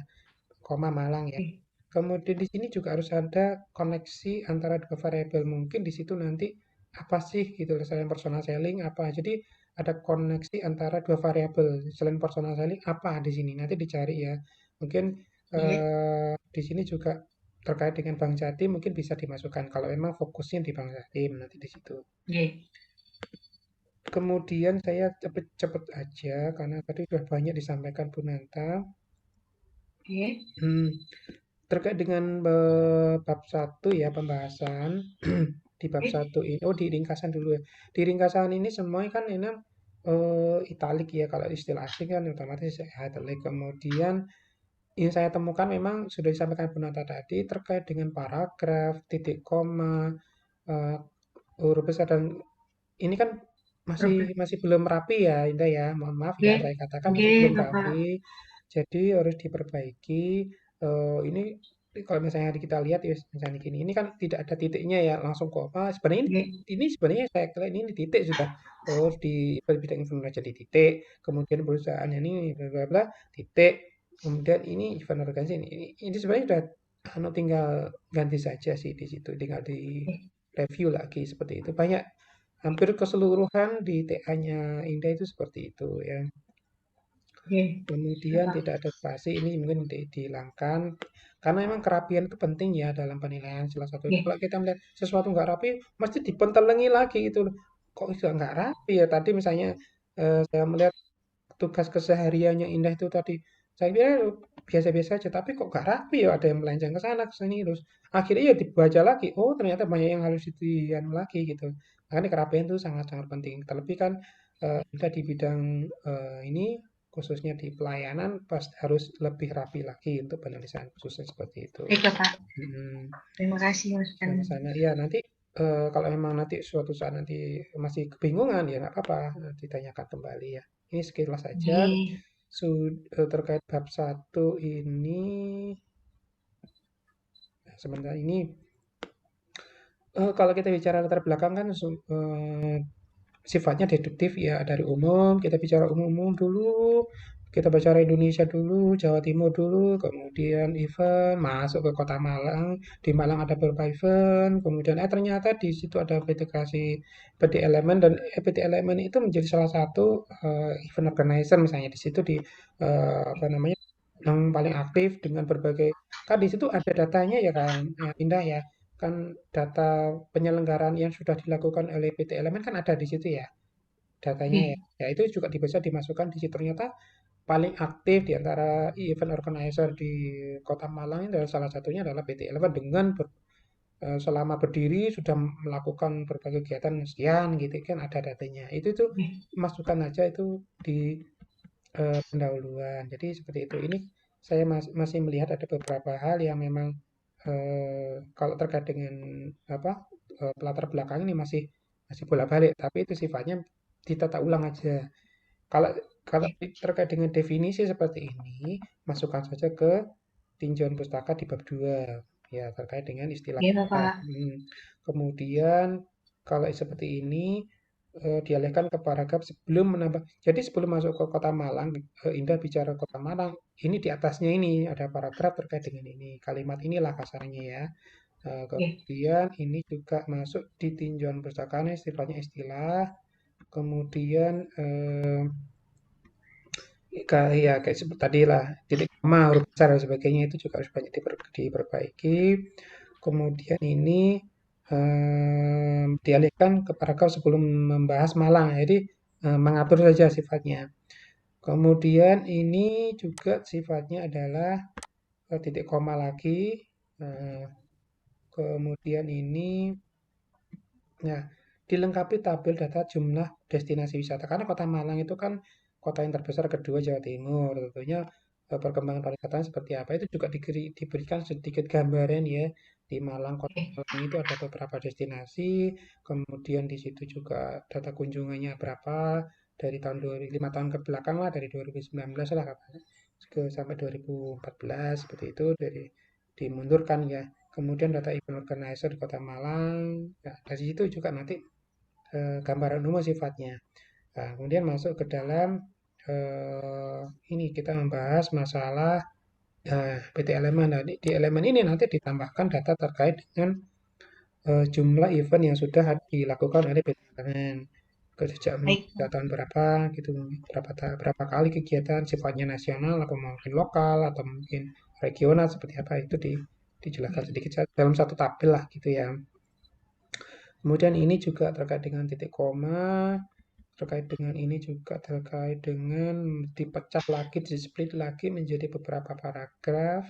D: koma Malang ya. Kemudian di sini juga harus ada koneksi antara dua variabel. Mungkin di situ nanti apa sih gitu selain personal selling apa. Jadi ada koneksi antara dua variabel. Selain personal selling apa di sini nanti dicari ya. Mungkin
B: Nggih.
D: di sini juga terkait dengan Bank Jatim mungkin bisa dimasukkan kalau memang fokusnya di Bank Jatim nanti di situ.
B: Nggih.
D: Kemudian saya cepet-cepet aja karena tadi sudah banyak disampaikan Bu Nanta.
B: Nggih.
D: Hmm, terkait dengan bab satu ya pembahasan di bab
B: Nggih.
D: satu ini, oh di ringkasan dulu ya. Di ringkasan ini semuanya kan ini italik ya kalau istilah asing kan otomatis italik. Kemudian yang saya temukan memang sudah disampaikan Bu Nanta tadi terkait dengan paragraf, titik koma, eh, huruf besar dan ini kan masih
B: Prof.
D: masih belum rapi ya Indah ya. Mohon maaf ya
B: Nggih.
D: saya katakan masih
B: Nggih,
D: belum
B: Bapak.
D: rapi. Jadi harus diperbaiki. Ini kalau misalnya kita lihat ya misalnya gini, ini kan tidak ada titiknya ya langsung koma. Sebenarnya
B: Nggih.
D: ini sebenarnya saya kira ini titik sudah. Oh di bidang informasi jadi titik. Kemudian perusahaan ini bla bla bla titik. Kemudian ini event organisasi ini sebenarnya sudah tinggal ganti saja sih di situ, tinggal di
B: Nggih.
D: review lagi seperti itu. Banyak hampir keseluruhan di TA-nya Indah itu seperti itu ya.
B: Nggih.
D: Kemudian
B: Bapak.
D: tidak ada spasi ini mungkin dihilangkan karena memang kerapian itu penting ya dalam penilaian salah satu.
B: Nggih.
D: Kalau kita melihat sesuatu nggak rapi, mesti dipentelengi lagi gitu loh. Kok itu nggak rapi ya? Tadi misalnya saya melihat tugas kesehariannya Indah itu tadi, saya kira biasa-biasa aja, tapi kok nggak rapi ya? Ada yang melenceng ke sana ke sini terus. Akhirnya ya dibaca lagi, oh ternyata banyak yang harus dianu lagi gitu. Makanya kerapian itu sangat-sangat penting. Terlebih kan kita di bidang ini khususnya di pelayanan pas harus lebih rapi lagi untuk penulisan khususnya seperti itu.
B: Baik, Bapak.
D: Mm,
B: Terima kasih, Mas Kan.
D: Sama-sama. Ya nanti kalau memang nanti suatu saat nanti masih kebingungan ya nggak apa-apa ditanyakan kembali ya. Ini sekilas saja.
B: Nggih.
D: Terkait bab satu ini sebentar ini kalau kita bicara latar belakang kan sifatnya deduktif ya dari umum kita bicara umum-umum dulu kita bicara Indonesia dulu Jawa Timur dulu kemudian event masuk ke Kota Malang di Malang ada beberapa event kemudian ternyata di situ ada PT Elemen dan PT Elemen itu menjadi salah satu event organizer misalnya di situ di apa namanya yang paling aktif dengan berbagai kan di situ ada datanya ya kan ya, Indah ya kan data penyelenggaraan yang sudah dilakukan oleh PT Elemen kan ada di situ ya datanya ya.
B: Nggih.
D: Ya itu juga bisa dimasukkan di situ ternyata paling aktif di antara event organizer di Kota Malang ini adalah salah satunya adalah PT Elemen dengan selama berdiri sudah melakukan berbagai kegiatan sekian gitu kan ada datanya. Itu
B: Nggih.
D: masukkan aja itu di pendahuluan. Jadi seperti itu. Ini saya masih melihat ada beberapa hal yang memang kalau terkait dengan apa latar belakang ini masih masih bolak-balik, tapi itu sifatnya ditata ulang aja. Kalau kalau terkait dengan definisi seperti ini, masukkan saja ke tinjauan pustaka di bab 2 ya terkait dengan istilah.
B: Nggih, Bapak.
D: Kemudian kalau seperti ini dialihkan ke paragraf sebelum menambah. Jadi sebelum masuk ke Kota Malang, Indah bicara Kota Malang, ini di atasnya ini ada paragraf terkait dengan ini. Kalimat inilah kasarnya ya.
B: Nggih.
D: Kemudian ini juga masuk di tinjauan perpustakaan sifatnya istilah. Kemudian Ya kayak seperti tadi lah, titik koma, huruf besar dan sebagainya itu juga harus banyak diperbaiki. Kemudian ini dialihkan ke paragraf sebelum membahas Malang. Jadi mengatur saja sifatnya. Kemudian ini juga sifatnya adalah titik koma lagi. Eh, Kemudian ini ya dilengkapi tabel data jumlah destinasi wisata. Karena Kota Malang itu kan kota yang terbesar kedua Jawa Timur. Tentunya perkembangan pariwisata seperti apa itu juga diberikan sedikit gambaran ya. Di Malang, Kota Malang itu ada beberapa destinasi. Kemudian di situ juga data kunjungannya berapa dari tahun 5 tahun ke belakang lah, dari 2019 lah sampai 2014 seperti itu, dari dimundurkan ya. Kemudian data event organizer di Kota Malang, ya, dari situ juga nanti gambaran umum sifatnya. Nah, kemudian masuk ke dalam ini kita membahas masalah PT Elemen. Nah, di elemen ini nanti ditambahkan data terkait dengan jumlah event yang sudah dilakukan oleh PT Elemen. Sejak
B: Baik.
D: tahun berapa gitu, berapa kali kegiatan sifatnya nasional atau mungkin lokal atau mungkin regional seperti apa itu dijelaskan sedikit dalam satu tabel lah gitu ya. Kemudian ini juga terkait dengan titik koma, terkait dengan ini juga terkait dengan dipecah lagi, di-split lagi menjadi beberapa paragraf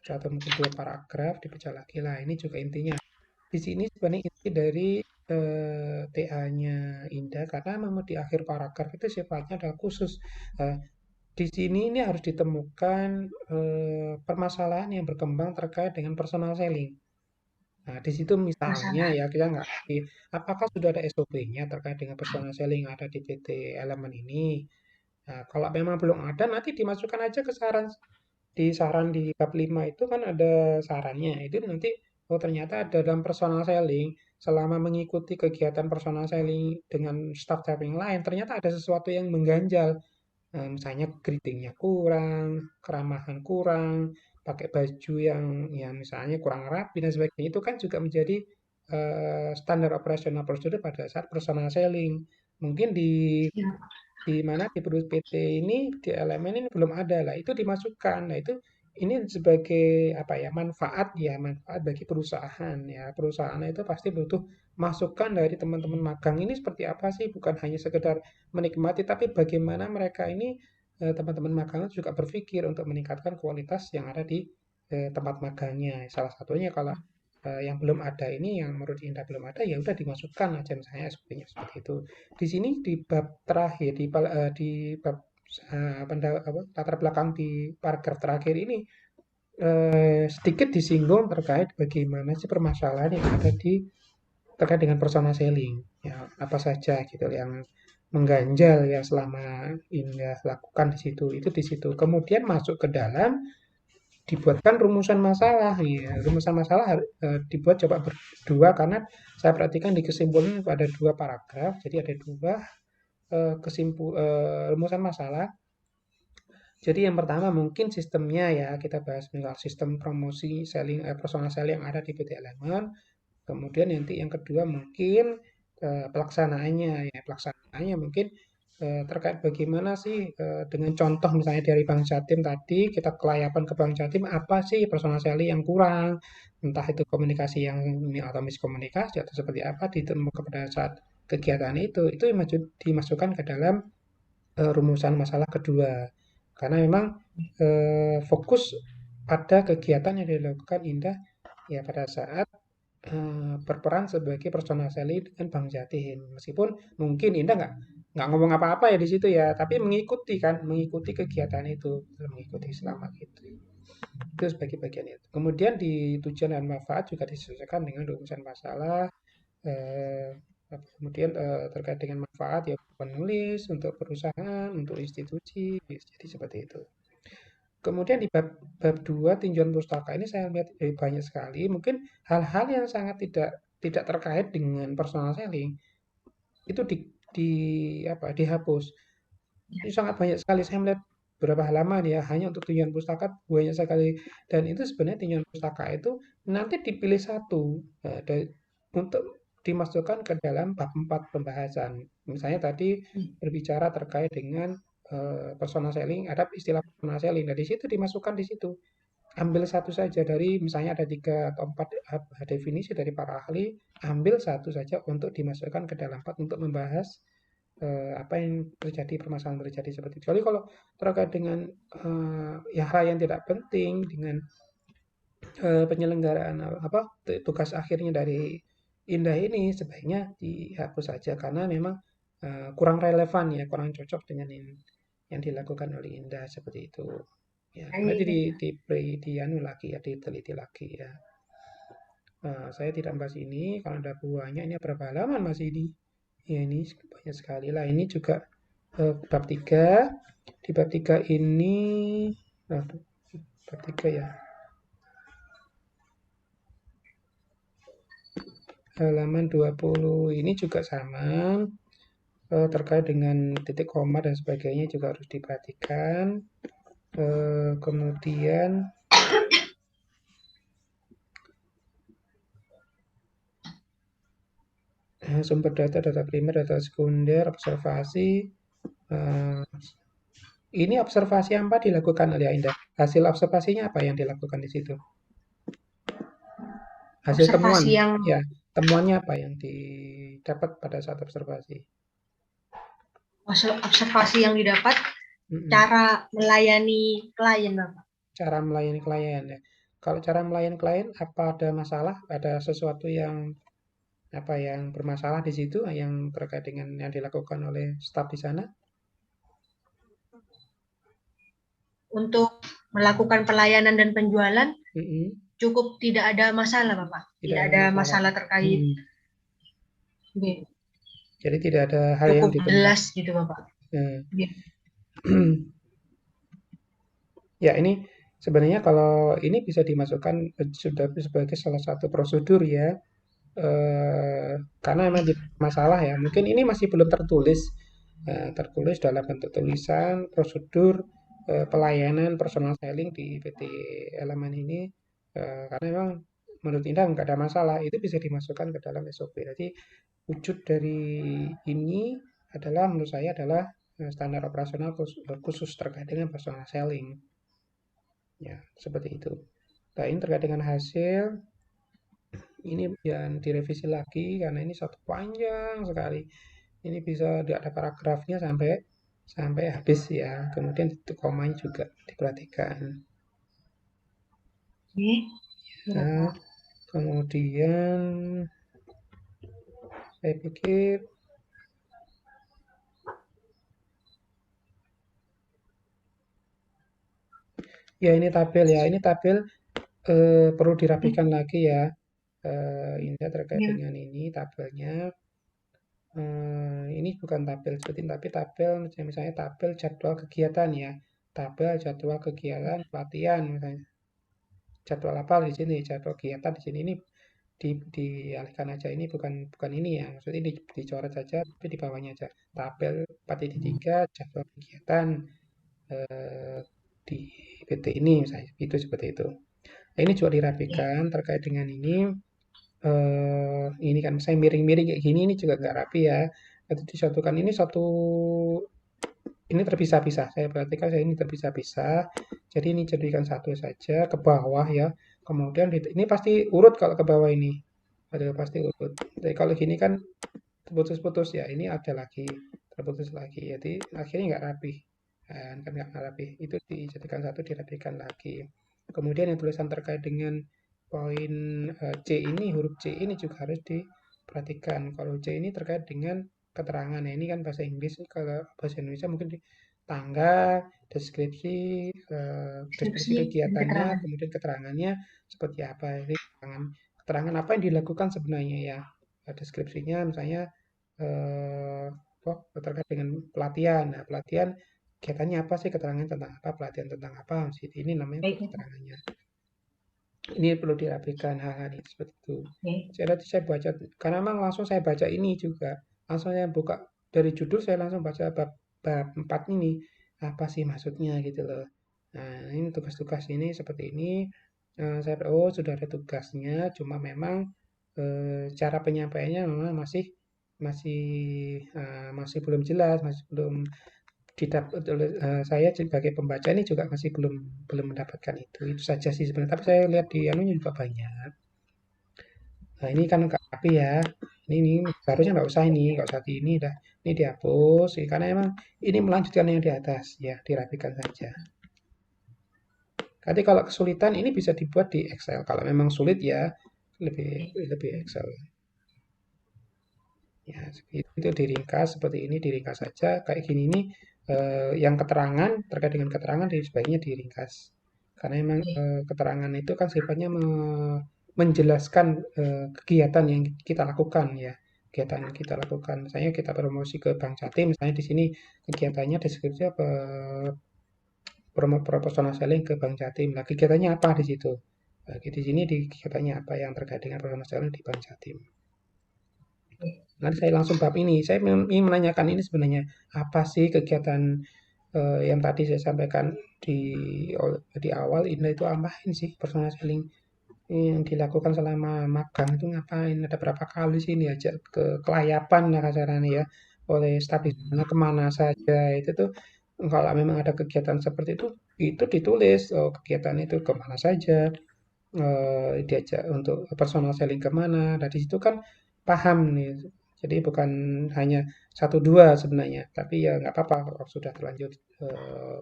D: atau mungkin 2 paragraf dipecah lagi lah. Ini juga intinya. Di sini sebenarnya inti dari TA-nya Indah karena memang di akhir paragraf itu sifatnya adalah khusus. Eh, di sini ini harus ditemukan permasalahan yang berkembang terkait dengan personal selling. Nah, di situ misalnya
B: Masalah.
D: ya kita nggak ngerti apakah sudah ada SOP-nya terkait dengan personal selling yang ada di PT Elemen ini. Nah, kalau memang belum ada, nanti dimasukkan aja ke saran di bab 5 itu kan ada sarannya. Itu nanti oh ternyata ada dalam personal selling selama mengikuti kegiatan personal selling dengan staff-staff yang lain, ternyata ada sesuatu yang mengganjal. Misalnya greetingnya kurang, keramahan kurang, pakai baju yang ya misalnya kurang rapi dan sebagainya itu kan juga menjadi standar operasional prosedur pada saat personal selling. Mungkin
B: Ya.
D: di mana di Produk PT ini di elemen ini belum ada lah itu dimasukkan. Nah itu ini sebagai apa ya manfaat bagi perusahaan ya perusahaan itu pasti butuh masukan dari teman-teman magang ini seperti apa sih bukan hanya sekedar menikmati tapi bagaimana mereka ini teman-teman magang itu juga berpikir untuk meningkatkan kualitas yang ada di tempat magangnya salah satunya kalau yang belum ada ini yang menurut Indah belum ada ya udah dimasukkan aja misalnya sepertinya seperti itu. Di sini di bab terakhir di bab latar belakang di paragraf terakhir ini sedikit disinggung terkait bagaimana sih permasalahan yang ada terkait dengan personal selling. Ya, apa saja gitu yang mengganjal ya selama Indah lakukan di situ. Itu di situ. Kemudian masuk ke dalam dibuatkan rumusan masalah ya rumusan masalah dibuat coba berdua karena saya perhatikan di kesimpulan ada 2 paragraf jadi ada 2 rumusan masalah jadi yang pertama mungkin sistemnya ya kita bahas misal sistem promosi selling personal selling yang ada di PT Elemen kemudian nanti yang kedua mungkin pelaksanaannya mungkin terkait bagaimana sih dengan contoh misalnya dari Bank Jatim tadi kita kelayapan ke Bank Jatim apa sih personal selling yang kurang entah itu komunikasi yang atau miskomunikasi atau seperti apa ditemukan pada saat kegiatan itu dimasukkan ke dalam rumusan masalah kedua karena memang fokus pada kegiatan yang dilakukan Indah ya pada saat berperan sebagai personal selling dengan Bank Jatim. Meskipun mungkin Indah nggak ngomong apa-apa ya di situ ya, tapi mengikuti kegiatan itu, mengikuti selama itu. Itu sebagai bagian itu. Kemudian di tujuan dan manfaat juga disesuaikan dengan rumusan masalah. Eh, Kemudian terkait dengan manfaat ya penulis, untuk perusahaan, untuk institusi, jadi seperti itu. Kemudian di bab 2 tinjauan pustaka ini saya lihat banyak sekali mungkin hal-hal yang sangat tidak terkait dengan personal selling itu di dihapus. Itu sangat banyak sekali saya melihat beberapa halaman ya hanya untuk tinjauan pustaka banyak sekali dan itu sebenarnya tinjauan pustaka itu nanti dipilih satu untuk dimasukkan ke dalam bab 4 pembahasan. Misalnya tadi berbicara terkait dengan personal selling, ada istilah personal selling. Nah, di situ dimasukkan di situ. Ambil satu saja dari misalnya ada 3 atau 4 definisi dari para ahli, ambil satu saja untuk dimasukkan ke dalam part untuk membahas apa yang terjadi, permasalahan terjadi seperti itu. Kecuali kalau terkait dengan ya hal yang tidak penting dengan penyelenggaraan apa tugas akhirnya dari Indah ini sebaiknya dihapus saja karena memang kurang relevan ya, kurang cocok dengan yang dilakukan oleh Indah seperti itu. Ya, nanti di anu lagi ya, diteliti lagi ya. Saya tidak bahas ini, kalau ada buahnya ini berapa halaman Mas ini? Ya ini banyak sekali lah. Ini juga bab 3. Di bab 3 ini, bab 3 ya. Halaman 20 ini juga sama. Terkait dengan titik koma dan sebagainya juga harus diperhatikan. Kemudian sumber data, data primer, data sekunder, observasi. Ini observasi apa dilakukan oleh Indah? Hasil observasinya apa yang dilakukan di situ? Hasil temuan, ya, temuannya apa yang didapat pada saat observasi?
B: Observasi yang didapat, cara melayani klien, Bapak.
D: Cara melayani klien ya. Kalau cara melayani klien, apa ada masalah? Ada sesuatu yang apa yang bermasalah di situ yang terkait dengan yang dilakukan oleh staf di sana?
B: Untuk melakukan pelayanan dan penjualan, cukup tidak ada masalah, Bapak. Tidak ada masalah terkait.
D: Jadi tidak ada hal yang
B: cukup jelas gitu, Bapak.
D: Ya, ini sebenarnya kalau ini bisa dimasukkan sudah sebagai salah satu prosedur ya. Karena memang masalah ya. Mungkin ini masih belum tertulis. Tertulis dalam bentuk tulisan prosedur pelayanan personal selling di PT Elemen ini. Karena memang menurut Indah nggak ada masalah. Itu bisa dimasukkan ke dalam SOP. Jadi wujud dari ini adalah menurut saya adalah standar operasional khusus terkait dengan personal selling. Ya, seperti itu. Nah, ini terkait dengan hasil. Ini yang direvisi lagi karena ini satu panjang sekali. Ini bisa ada paragrafnya sampai habis ya. Kemudian titik komanya juga diperhatikan. Ya, kemudian saya pikir ya ini tabel ya. Ini tabel perlu dirapikan lagi ya. Indah terkait dengan ini tabelnya. Ini bukan tabel seperti ini, tapi tabel misalnya tabel jadwal kegiatan ya. Tabel jadwal kegiatan pelatihan misalnya. Jadwal apa di sini? Jadwal kegiatan di sini ini dialihkan aja, ini bukan ini ya. Maksudnya dicoret saja tapi di bawahnya aja. Tabel 4.3 jadwal kegiatan di PT ini misalnya. Itu seperti itu. Nah, ini juga dirapikan terkait dengan ini kan saya miring-miring kayak gini ini juga nggak rapi ya. Itu disatukan ini terpisah-pisah. Saya perhatikan ini terpisah-pisah. Jadi ini jadikan satu saja ke bawah ya. Kemudian ini pasti urut kalau ke bawah ini. Ada pasti urut. Jadi kalau gini kan putus-putus ya. Ini ada lagi terputus lagi. Jadi akhirnya nggak rapi. Kan nggak rapi. Itu dijadikan satu dirapikan lagi. Kemudian yang tulisan terkait dengan poin C ini, huruf C ini juga harus diperhatikan. Kalau C ini terkait dengan keterangan. Nah, ini kan bahasa Inggris, kalau bahasa Indonesia mungkin tanggal, deskripsi kegiatannya, kemudian keterangannya seperti apa. Ini keterangan apa yang dilakukan sebenarnya ya. Deskripsinya misalnya terkait dengan pelatihan. Nah, pelatihan kegiatannya apa sih, keterangan tentang apa, pelatihan tentang apa. Ini namanya keterangannya. Ini perlu dirapikan hal-hal seperti itu. Saya baca, karena memang langsung saya baca ini juga. Langsung saya buka dari judul, saya langsung baca bab 4 ini. Apa sih maksudnya gitu loh. Nah, ini tugas-tugas ini seperti ini. Saya sudah ada tugasnya, cuma memang cara penyampaiannya memang masih belum jelas, masih belum saya sebagai pembaca ini juga masih belum belum mendapatkan itu. Itu saja sih sebenarnya. Tapi saya lihat di anunya juga banyak. Nah, ini kan nggak rapi ya. Ini seharusnya nggak usah ini, nggak usah di ini dah. Ini dihapus, karena emang ini melanjutkan yang di atas ya, dirapikan saja. Tapi kalau kesulitan ini bisa dibuat di Excel. Kalau memang sulit ya lebih lebih Excel. Ya, itu diringkas seperti ini, diringkas saja. Kayak gini ini yang keterangan terkait dengan keterangan sebaiknya diringkas. Karena memang keterangan itu kan sifatnya menjelaskan kegiatan yang kita lakukan ya. Kegiatan yang kita lakukan. Misalnya kita promosi ke Bank Jatim, misalnya di sini kegiatannya deskripsi apa proporsional selling ke Bank Jatim. Nah, kegiatannya apa di situ? Nah, di sini di kegiatannya apa yang terkait dengan proporsional selling di Bank Jatim. Nanti saya langsung bab ini. Saya ingin menanyakan ini sebenarnya apa sih kegiatan yang tadi saya sampaikan di di awal ini itu apain sih personal selling yang dilakukan selama magang itu ngapain? Ada berapa kali sih diajak ke kelayapan lah kasarannya ya oleh staf di sana kemana saja itu tuh kalau memang ada kegiatan seperti itu ditulis kegiatan itu kemana saja diajak untuk personal selling kemana. Dari situ kan paham nih. Jadi bukan hanya satu dua sebenarnya, tapi ya nggak apa-apa kalau sudah terlanjur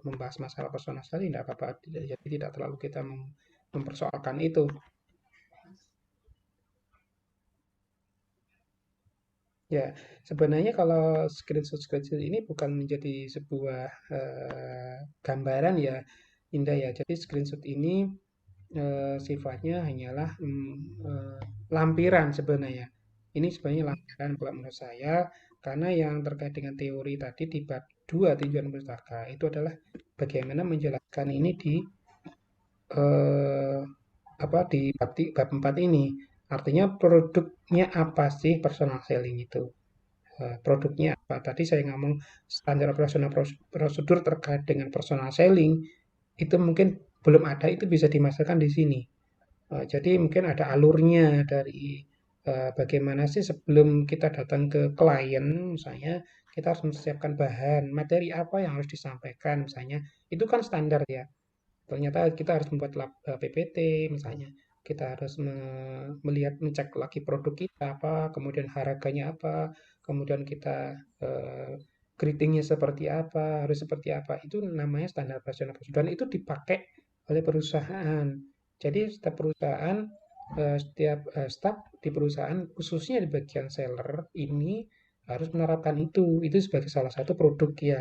D: membahas masalah personal selling nggak apa-apa. Jadi tidak terlalu kita mempersoalkan itu. Ya, sebenarnya kalau screenshot ini bukan menjadi sebuah gambaran ya, Indah ya. Jadi screenshot ini sifatnya hanyalah lampiran sebenarnya. Ini sebenarnya lampiran kalau menurut saya, karena yang terkait dengan teori tadi di bab 2 tujuan pustaka itu adalah bagaimana menjelaskan ini di eh, di bab 4 ini. Artinya produknya apa sih personal selling itu? Produknya apa? Tadi saya ngomong standar operasional prosedur terkait dengan personal selling itu mungkin belum ada, itu bisa dimasukkan di sini. Jadi mungkin ada alurnya dari bagaimana sih sebelum kita datang ke klien, misalnya kita harus mempersiapkan bahan, materi apa yang harus disampaikan, misalnya itu kan standar ya. Ternyata kita harus membuat PPT, misalnya kita harus melihat ngecek lagi produk kita apa, kemudian harganya apa, kemudian kita eh, greetingnya seperti apa, harus seperti apa. Itu namanya standar operasional prosedur dan itu dipakai oleh perusahaan. Jadi setiap perusahaan, setiap staf di perusahaan, khususnya di bagian seller ini harus menerapkan itu. Itu sebagai salah satu produk ya.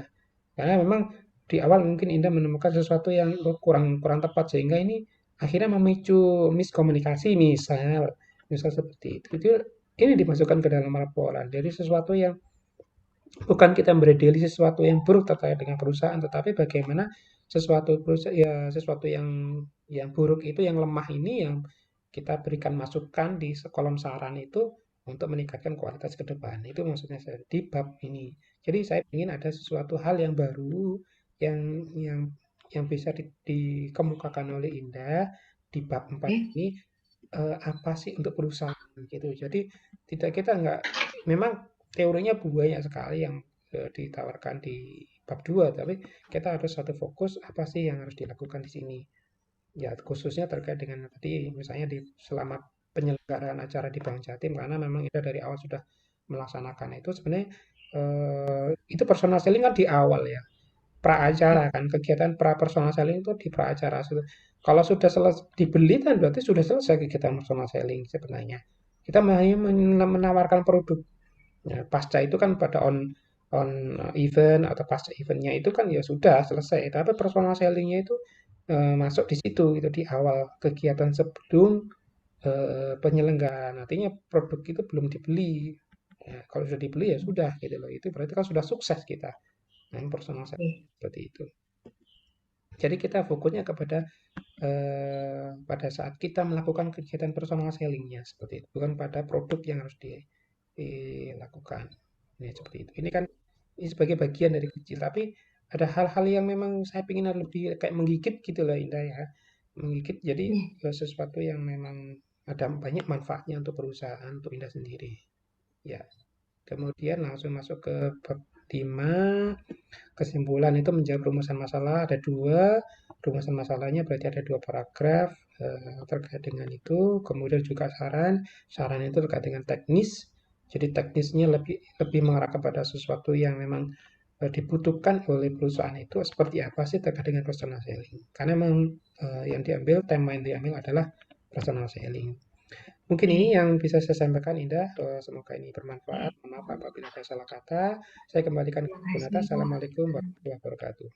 D: Karena memang di awal mungkin Indah menemukan sesuatu yang kurang kurang tepat sehingga ini akhirnya memicu miskomunikasi misal seperti itu. Ini dimasukkan ke dalam laporan. Jadi sesuatu yang bukan kita meredeli sesuatu yang buruk terkait dengan perusahaan, tetapi bagaimana sesuatu yang buruk itu, yang lemah ini yang kita berikan masukan di kolom saran itu untuk meningkatkan kualitas ke depan. Itu maksudnya saya di bab ini. Jadi saya ingin ada sesuatu hal yang baru yang yang yang bisa dikemukakan oleh Indah di bab 4 ini apa sih untuk perusahaan gitu. Jadi tidak kita nggak memang teorinya banyak sekali yang ditawarkan di bab 2 tapi kita harus satu fokus apa sih yang harus dilakukan di sini. Ya, khususnya terkait dengan tadi misalnya di selama penyelenggaraan acara di Bank Jatim karena memang kita dari awal sudah melaksanakan itu sebenarnya itu personal selling kan di awal ya pra acara kan kegiatan pra personal selling itu di pra acara kalau sudah selesai dibeli kan berarti sudah selesai kegiatan personal selling sebenarnya kita hanya menawarkan produk ya, pasca itu kan pada on event atau pasca eventnya itu kan ya sudah selesai tapi personal sellingnya itu masuk di situ itu di awal kegiatan sebelum penyelenggaraan artinya produk itu belum dibeli ya, kalau sudah dibeli ya sudah gitu loh itu berarti kan sudah sukses kita nah, personal selling seperti itu jadi kita fokusnya kepada pada saat kita melakukan kegiatan personal sellingnya seperti itu bukan pada produk yang harus dilakukan ini seperti itu ini kan ini sebagai bagian dari kecil tapi ada hal-hal yang memang saya ingin lebih kayak menggigit gitu loh Indah ya menggigit jadi sesuatu yang memang ada banyak manfaatnya untuk perusahaan untuk Indah sendiri ya kemudian langsung masuk ke 5. Kesimpulan itu menjawab rumusan masalah ada 2. Rumusan masalahnya berarti ada 2 paragraf terkait dengan itu. Kemudian juga saran. Saran itu terkait dengan teknis. Jadi teknisnya lebih mengarah kepada sesuatu yang memang dibutuhkan oleh perusahaan itu seperti apa sih terkait dengan personal selling. Karena memang tema yang diambil adalah personal selling. Mungkin ini yang bisa saya sampaikan, Indah. Semoga ini bermanfaat. Maaf apabila ada salah kata. Saya kembalikan ke Bu Nata. Assalamualaikum warahmatullahi wabarakatuh.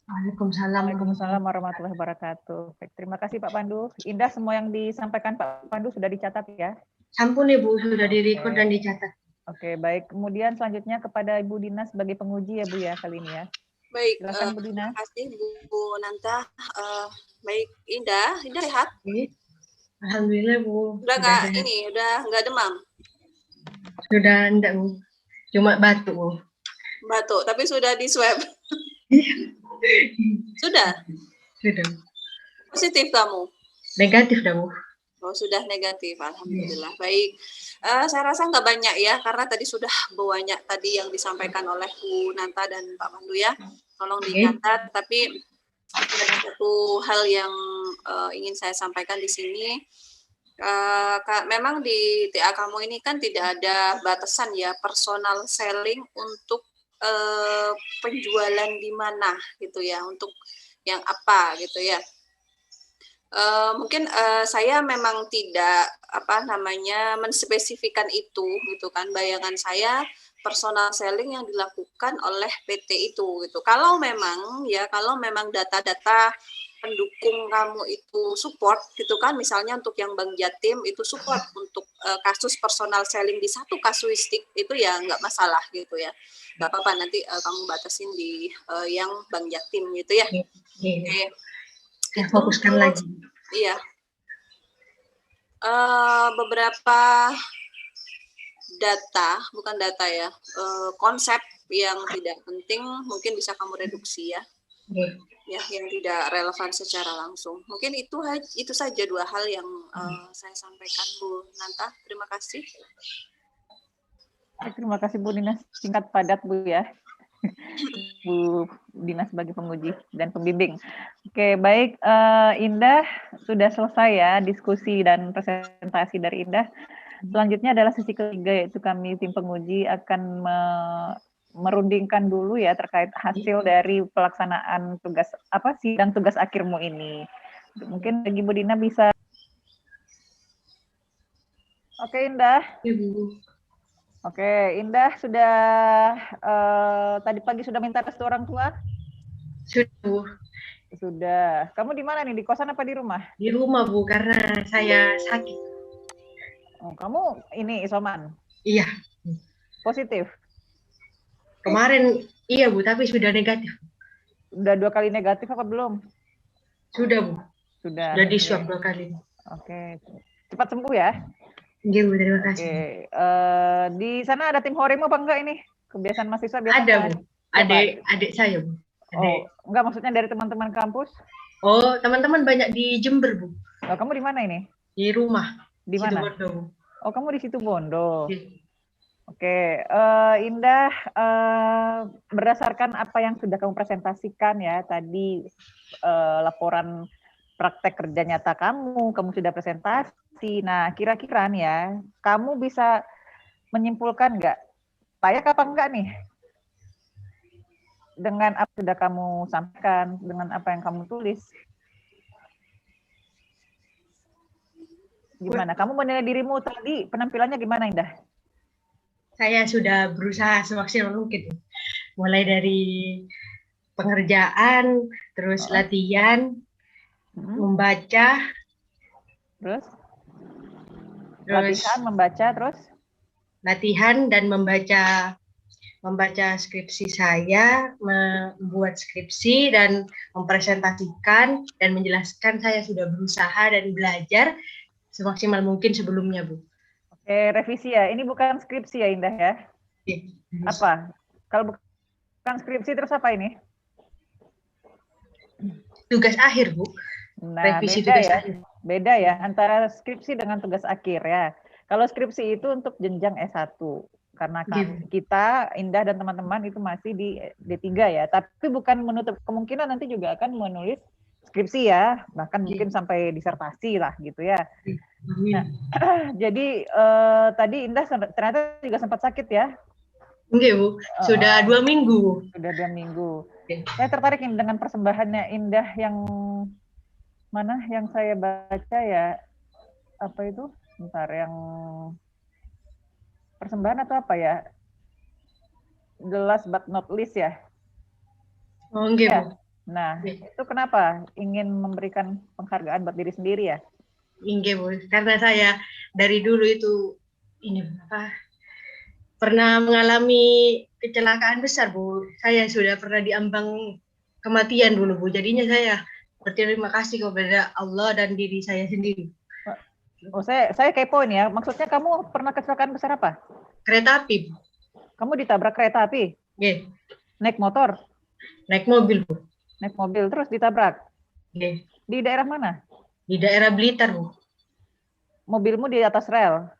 B: Waalaikumsalam.
A: Waalaikumsalam warahmatullahi wabarakatuh. Baik, terima kasih Pak Pandu. Indah, semua yang disampaikan Pak Pandu sudah dicatat ya.
B: Sampun Ibu, sudah direkod dan dicatat.
A: Oke, baik. Kemudian selanjutnya kepada Ibu Dina sebagai penguji ya Bu ya kali ini ya.
C: Baik,
A: Silakan Bu Dina.
C: terima kasih Bu Nanta. Baik, Indah sehat?
B: Alhamdulillah Bu.
C: Udah nggak demam?
B: Sudah enggak Bu, cuma batuk Bu.
C: Batuk, tapi sudah di swab. Sudah?
B: Sudah.
C: Positif kamu?
B: Negatif dah Bu.
C: Oh, sudah negatif, alhamdulillah. Baik, saya rasa nggak banyak ya, karena tadi sudah banyak tadi yang disampaikan oleh Bu Nanta dan Pak Pandu ya. Tolong dicatat. Tapi ada satu hal yang ingin saya sampaikan di sini. Memang di TA kamu ini kan tidak ada batasan ya personal selling untuk penjualan di mana gitu ya, untuk yang apa gitu ya. Mungkin saya memang tidak menspesifikan itu gitu kan. Bayangan saya personal selling yang dilakukan oleh PT itu gitu. Kalau memang data-data pendukung kamu itu support gitu kan, misalnya untuk yang Bank Jatim itu support untuk kasus personal selling di satu kasuistik itu ya nggak masalah gitu ya. Nggak apa-apa, nanti kamu batasin di yang Bank Jatim gitu ya. Oke.
B: Saya fokuskan lagi.
C: Iya. Beberapa konsep yang tidak penting mungkin bisa kamu reduksi ya. Ya, yang tidak relevan secara langsung. Mungkin itu saja 2 hal yang saya sampaikan Bu Nanta. Terima kasih.
A: Terima kasih Bu Dina, singkat padat Bu ya. Bu Dina sebagai penguji dan pembimbing. Oke, baik. Indah, sudah selesai ya diskusi dan presentasi dari Indah. Selanjutnya adalah sesi ketiga, yaitu kami tim penguji akan merundingkan dulu ya terkait hasil dari pelaksanaan sidang tugas akhirmu ini. Mungkin bagi Bu Dina bisa. Oke, Indah. Oke, Indah sudah tadi pagi sudah minta restu orang tua? Sudah. Kamu di mana nih? Di kosan apa di rumah?
B: Di rumah Bu, karena saya sakit.
A: Oh, kamu ini isoman?
B: Iya.
A: Positif?
B: Kemarin iya Bu, tapi sudah negatif.
A: Sudah 2 kali negatif apa belum?
B: Sudah Bu.
A: Sudah.
B: Sudah di swab 2 kali.
A: Oke. Cepat sembuh ya.
B: Iya Bu, terima kasih.
A: Oke. Di sana ada tim Horimo apa enggak ini? Kebiasaan mahasiswa biasa.
B: Ada Bu. Adik saya Bu.
A: Oh, enggak, maksudnya dari teman-teman kampus?
B: Oh, teman-teman banyak di Jember Bu.
A: Oh, kamu di mana ini?
B: Di rumah.
A: Di mana?
B: Situbondo Bu.
A: Oh, kamu di Situbondo.
B: Iya.
A: Oke, Indah, berdasarkan apa yang sudah kamu presentasikan ya tadi, laporan praktek kerja nyata kamu sudah presentasi. Nah, kira-kira nih ya, kamu bisa menyimpulkan nggak, layak apa enggak nih dengan apa sudah kamu sampaikan, dengan apa yang kamu tulis? Gimana? Kamu menilai dirimu tadi, penampilannya gimana, Indah?
B: Saya sudah berusaha semaksimal mungkin. Mulai dari pengerjaan, terus latihan, membaca,
A: terus latihan, membaca, terus
B: latihan dan membaca skripsi saya, membuat skripsi dan mempresentasikan dan menjelaskan. Saya sudah berusaha dan belajar semaksimal mungkin sebelumnya, Bu.
A: Oke, revisi ya. Ini bukan skripsi ya, Indah ya? Apa? Kalau bukan skripsi terus apa ini?
B: Tugas akhir, Bu.
A: Nah,
B: revisi
A: beda
B: tugas
A: ya.
B: akhir.
A: Beda ya antara skripsi dengan tugas akhir ya. Kalau skripsi itu untuk jenjang S1. Karena
B: Gitu.
A: kita, Indah dan teman-teman itu masih di D3 ya. Tapi bukan menutup kemungkinan nanti juga akan menulis skripsi ya, bahkan mungkin sampai disertasi lah gitu ya. Nah,
B: Amin.
A: jadi tadi Indah ternyata juga sempat sakit ya.
B: Enggak, Bu. Sudah 2 minggu.
A: Sudah 2 minggu.
B: Oke.
A: Saya tertarik dengan persembahannya Indah yang mana yang saya baca ya, apa itu? Bentar, yang persembahan atau apa ya? The last but not least ya.
B: Oh, enggak,
A: Ya.
B: Bu.
A: Nah,
B: Oke.
A: itu kenapa ingin memberikan penghargaan buat diri sendiri ya?
B: Enggak, Bu. Karena saya dari dulu itu ini pernah mengalami kecelakaan besar, Bu. Saya sudah pernah diambang kematian dulu, Bu. Jadinya saya berterima kasih kepada Allah dan diri saya sendiri.
A: Oh, saya kepo nih ya. Maksudnya kamu pernah kecelakaan besar apa?
B: Kereta api, Bu.
A: Kamu ditabrak kereta api?
B: Oke.
A: Naik motor?
B: Naik mobil, Bu.
A: Naik mobil terus ditabrak?
B: Oke.
A: Di daerah mana?
B: Di daerah Blitar, Bu.
A: Mobilmu di atas rel?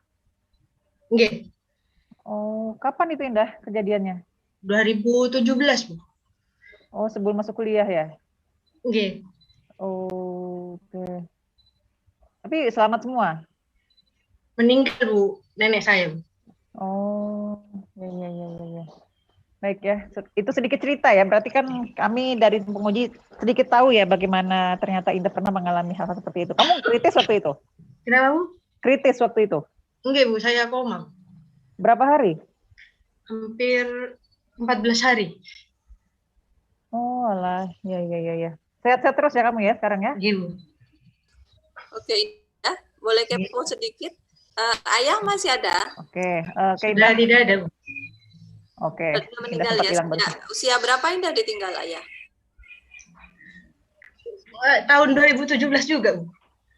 B: Oke.
A: Oh, kapan itu Indah kejadiannya?
B: 2017, Bu.
A: Oh, sebelum masuk kuliah ya?
B: Oke.
A: Oh, oke. Tapi selamat semua?
B: Meninggal, Bu, nenek saya, Bu.
A: Oh, ya. Baik ya, itu sedikit cerita ya. Berarti kan kami dari penguji sedikit tahu ya bagaimana ternyata Indah pernah mengalami hal seperti itu. Kamu kritis waktu itu?
B: Kenapa, Bu?
A: Kritis waktu itu?
B: Enggak, Bu, saya koma.
A: Berapa hari?
B: Hampir 14 hari.
A: Oh alah, ya. Sehat-sehat terus ya kamu ya sekarang ya?
B: Gitu.
C: Oke, Indah, boleh kepo sedikit? Ayah masih ada?
A: Oke,
B: Sudah
A: Indah.
B: tidak ada, Bu.
A: Oke,
C: Sudah meninggal
A: sempat
C: ya?
A: hilang
C: Usia berapa Indah ditinggal ayah?
B: Tahun 2017 juga, Bu.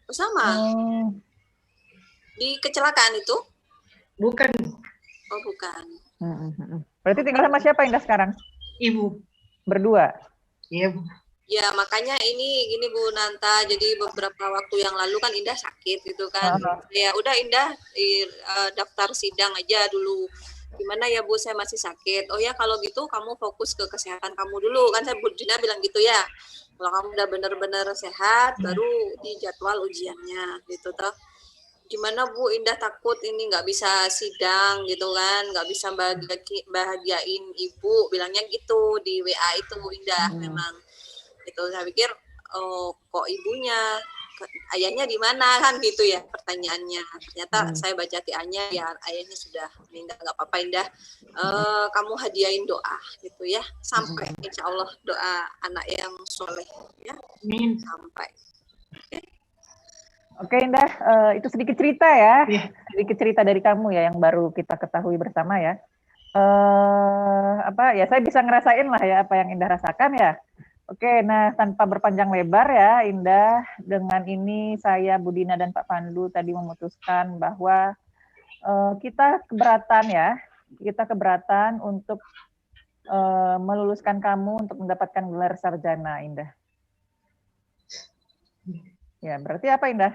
C: Oh, sama.
A: Oh,
C: Di kecelakaan itu?
B: Bukan,
C: Oh, bukan.
A: berarti tinggal sama siapa Indah sekarang?
B: Ibu.
A: Berdua?
B: Iya, Bu.
C: Ya, makanya ini gini Bu Nanta, jadi beberapa waktu yang lalu kan Indah sakit gitu kan. Ya udah Indah daftar sidang aja dulu. Gimana ya Bu, saya masih sakit. Oh ya kalau gitu kamu fokus ke kesehatan kamu dulu. Kan saya Bu Dina bilang gitu ya. Kalau kamu udah benar-benar sehat, baru dijadwal ujiannya gitu toh. Gimana Bu, Indah takut ini nggak bisa sidang gitu kan, nggak bisa bahagiain ibu, bilangnya gitu di WA itu Indah memang. Itu saya pikir kok ibunya, ayahnya di mana kan gitu ya pertanyaannya. Ternyata saya baca TA-nya ya ayahnya sudah meninggal. Nggak apa-apa Indah, kamu hadiahin doa gitu ya, sampai insya Allah doa anak yang soleh ya.
B: Amin.
C: Sampai.
A: Oke Indah, itu sedikit cerita ya,
B: Iya.
A: sedikit cerita dari kamu ya yang baru kita ketahui bersama ya. Saya bisa ngerasain lah ya apa yang Indah rasakan ya. Oke, nah tanpa berpanjang lebar ya Indah, dengan ini saya Budina dan Pak Pandu tadi memutuskan bahwa kita keberatan untuk meluluskan kamu untuk mendapatkan gelar sarjana Indah. Ya, berarti apa Indah?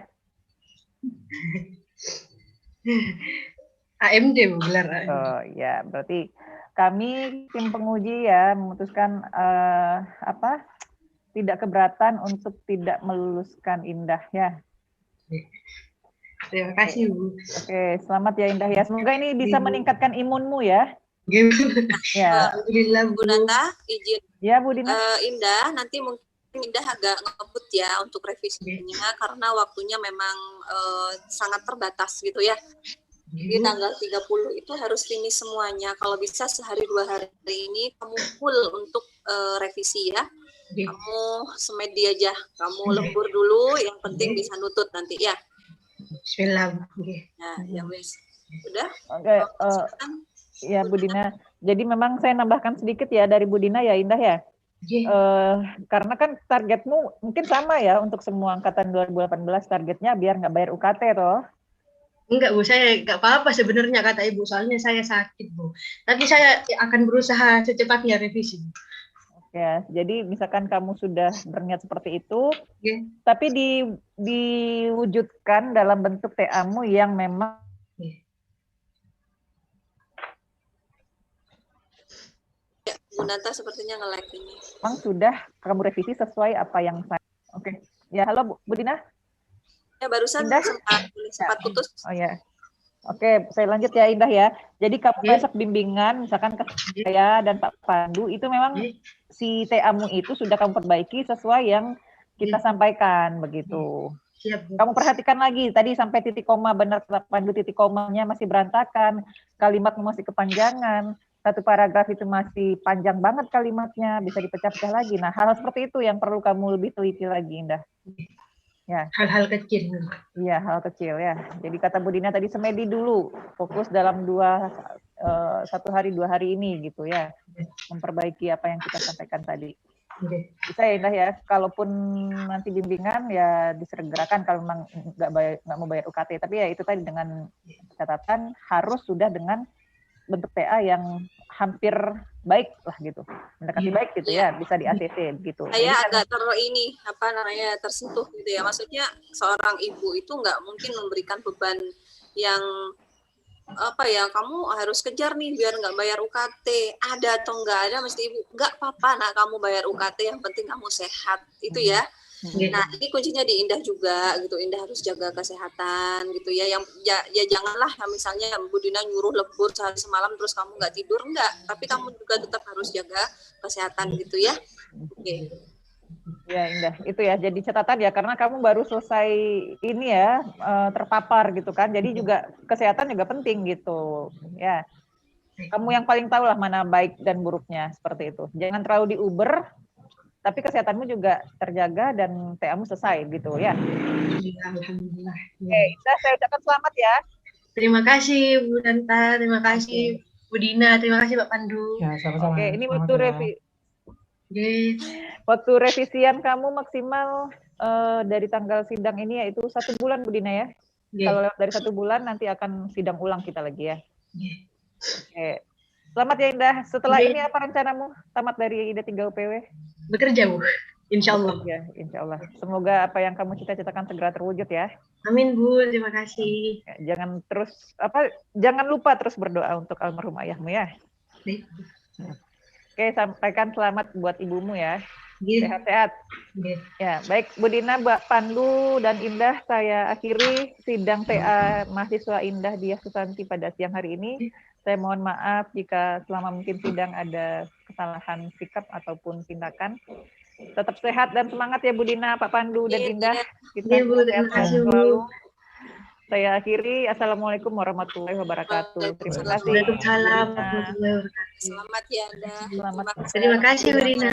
B: AMD, Bu, gelar AMD.
A: Oh ya, berarti kami tim penguji ya memutuskan tidak keberatan untuk tidak meluluskan Indah ya.
B: Terima kasih, Bu.
A: Oke, selamat ya Indah ya. Semoga ini bisa meningkatkan imunmu ya.
B: Ya. Alhamdulillah,
C: Bu Nanta, izin.
A: Ya, Bu Dina.
C: Indah, nanti mungkin Indah agak ngebut ya untuk revisinya karena waktunya memang sangat terbatas gitu ya. Di tanggal 30 itu harus finish semuanya. Kalau bisa sehari 2 hari ini kamu full untuk revisi ya. Kamu semedi aja, kamu lembur dulu, yang penting bisa nutut nanti ya.
B: Bismillah.
C: Nah, ya wes. Udah?
A: Oke, ya Bu Dina. Jadi memang saya nambahkan sedikit ya dari Bu Dina ya Indah ya. Karena kan targetmu mungkin sama ya untuk semua angkatan 2018 targetnya biar nggak bayar UKT toh.
B: Enggak, Bu, saya nggak apa-apa sebenarnya kata Ibu, soalnya saya sakit, Bu. Tapi saya akan berusaha secepatnya revisi.
A: Ya, jadi misalkan kamu sudah berniat seperti itu, tapi diwujudkan dalam bentuk TA-mu yang memang
C: Bu Nanta sepertinya nge-lag ini.
A: Memang sudah kamu revisi sesuai apa yang saya. Oke. Ya, halo Bu Dina.
C: Ya barusan
A: Indah.
C: sempat putus.
A: Oh ya. Oke, saya lanjut ya Indah ya. Jadi kamu besok bimbingan, misalkan ke saya dan Pak Pandu, itu memang si TA-mu itu sudah kamu perbaiki sesuai yang kita sampaikan begitu.
B: Siap, Bu.
A: Kamu perhatikan lagi, tadi sampai titik koma benar Pak Pandu, titik komanya masih berantakan, kalimatmu masih kepanjangan, satu paragraf itu masih panjang banget kalimatnya, bisa dipecah-pecah lagi. Nah, hal seperti itu yang perlu kamu lebih teliti lagi, Indah. Ya.
B: Hal-hal kecil.
A: Iya, hal kecil ya. Jadi kata Bu Dina tadi semedi dulu, fokus dalam 1 hari 2 hari ini gitu ya, memperbaiki apa yang kita sampaikan tadi. Bisa ya Indah ya, kalaupun nanti bimbingan ya disegerakan kalau memang nggak mau bayar UKT, tapi ya itu tadi dengan catatan harus sudah dengan bentuk TA yang hampir baik lah gitu, mendekati baik gitu ya, bisa di ACC gitu.
C: Saya agak tersentuh gitu ya, maksudnya seorang ibu itu nggak mungkin memberikan beban yang kamu harus kejar nih biar nggak bayar UKT, ada atau nggak ada, mesti ibu nggak apa-apa nak kamu bayar UKT, yang penting kamu sehat itu ya. Nah ini kuncinya di Indah juga gitu, Indah harus jaga kesehatan gitu ya, yang ya janganlah misalnya Bu Dina nyuruh lembur sehari semalam terus kamu nggak tidur, enggak, tapi kamu juga tetap harus jaga kesehatan gitu ya. Oke.
A: Ya Indah, itu ya jadi catatan ya, karena kamu baru selesai ini ya, terpapar gitu kan, jadi juga kesehatan juga penting gitu ya. Kamu yang paling tahu lah mana baik dan buruknya, seperti itu. Jangan terlalu diuber, tapi kesehatanmu juga terjaga dan TA-mu selesai gitu ya.
B: Alhamdulillah.
A: Oke, Indah, saya ucapkan selamat ya.
B: Terima kasih Bu Nanta, terima kasih Bu Dina, terima kasih Pak Pandu.
D: Ya, sama-sama.
A: Oke, ini
D: Selamat
A: waktu revisian kamu maksimal dari tanggal sidang ini yaitu 1 bulan Bu Dina ya. Kalau lewat dari 1 bulan nanti akan sidang ulang kita lagi ya. Oke. Selamat ya Indah. Setelah ini apa rencanamu tamat dari IDA 3 UPW?
B: Bekerja Bu, insya Allah.
A: Ya, insya Allah. Semoga apa yang kamu cita-citakan segera terwujud ya.
B: Amin Bu, terima kasih.
A: Jangan lupa terus berdoa untuk almarhum ayahmu ya. Oke, sampaikan selamat buat ibumu ya. Sehat-sehat. Ya, baik Bu Dina, Mbak Pandu dan Indah, saya akhiri sidang TA mahasiswa Indah Diah Susanti pada siang hari ini. Saya mohon maaf jika selama mungkin sidang ada kesalahan sikap ataupun tindakan. Tetap sehat dan semangat ya Bu Dina, Pak Pandu dan Indah. Kita
B: terima kasih Bu.
A: Saya akhiri. Assalamualaikum warahmatullahi wabarakatuh. Terima kasih.
B: Waalaikumsalam warahmatullahi wabarakatuh.
C: Selamat ya Anda.
A: Selamat.
B: Terima kasih Bu Dina.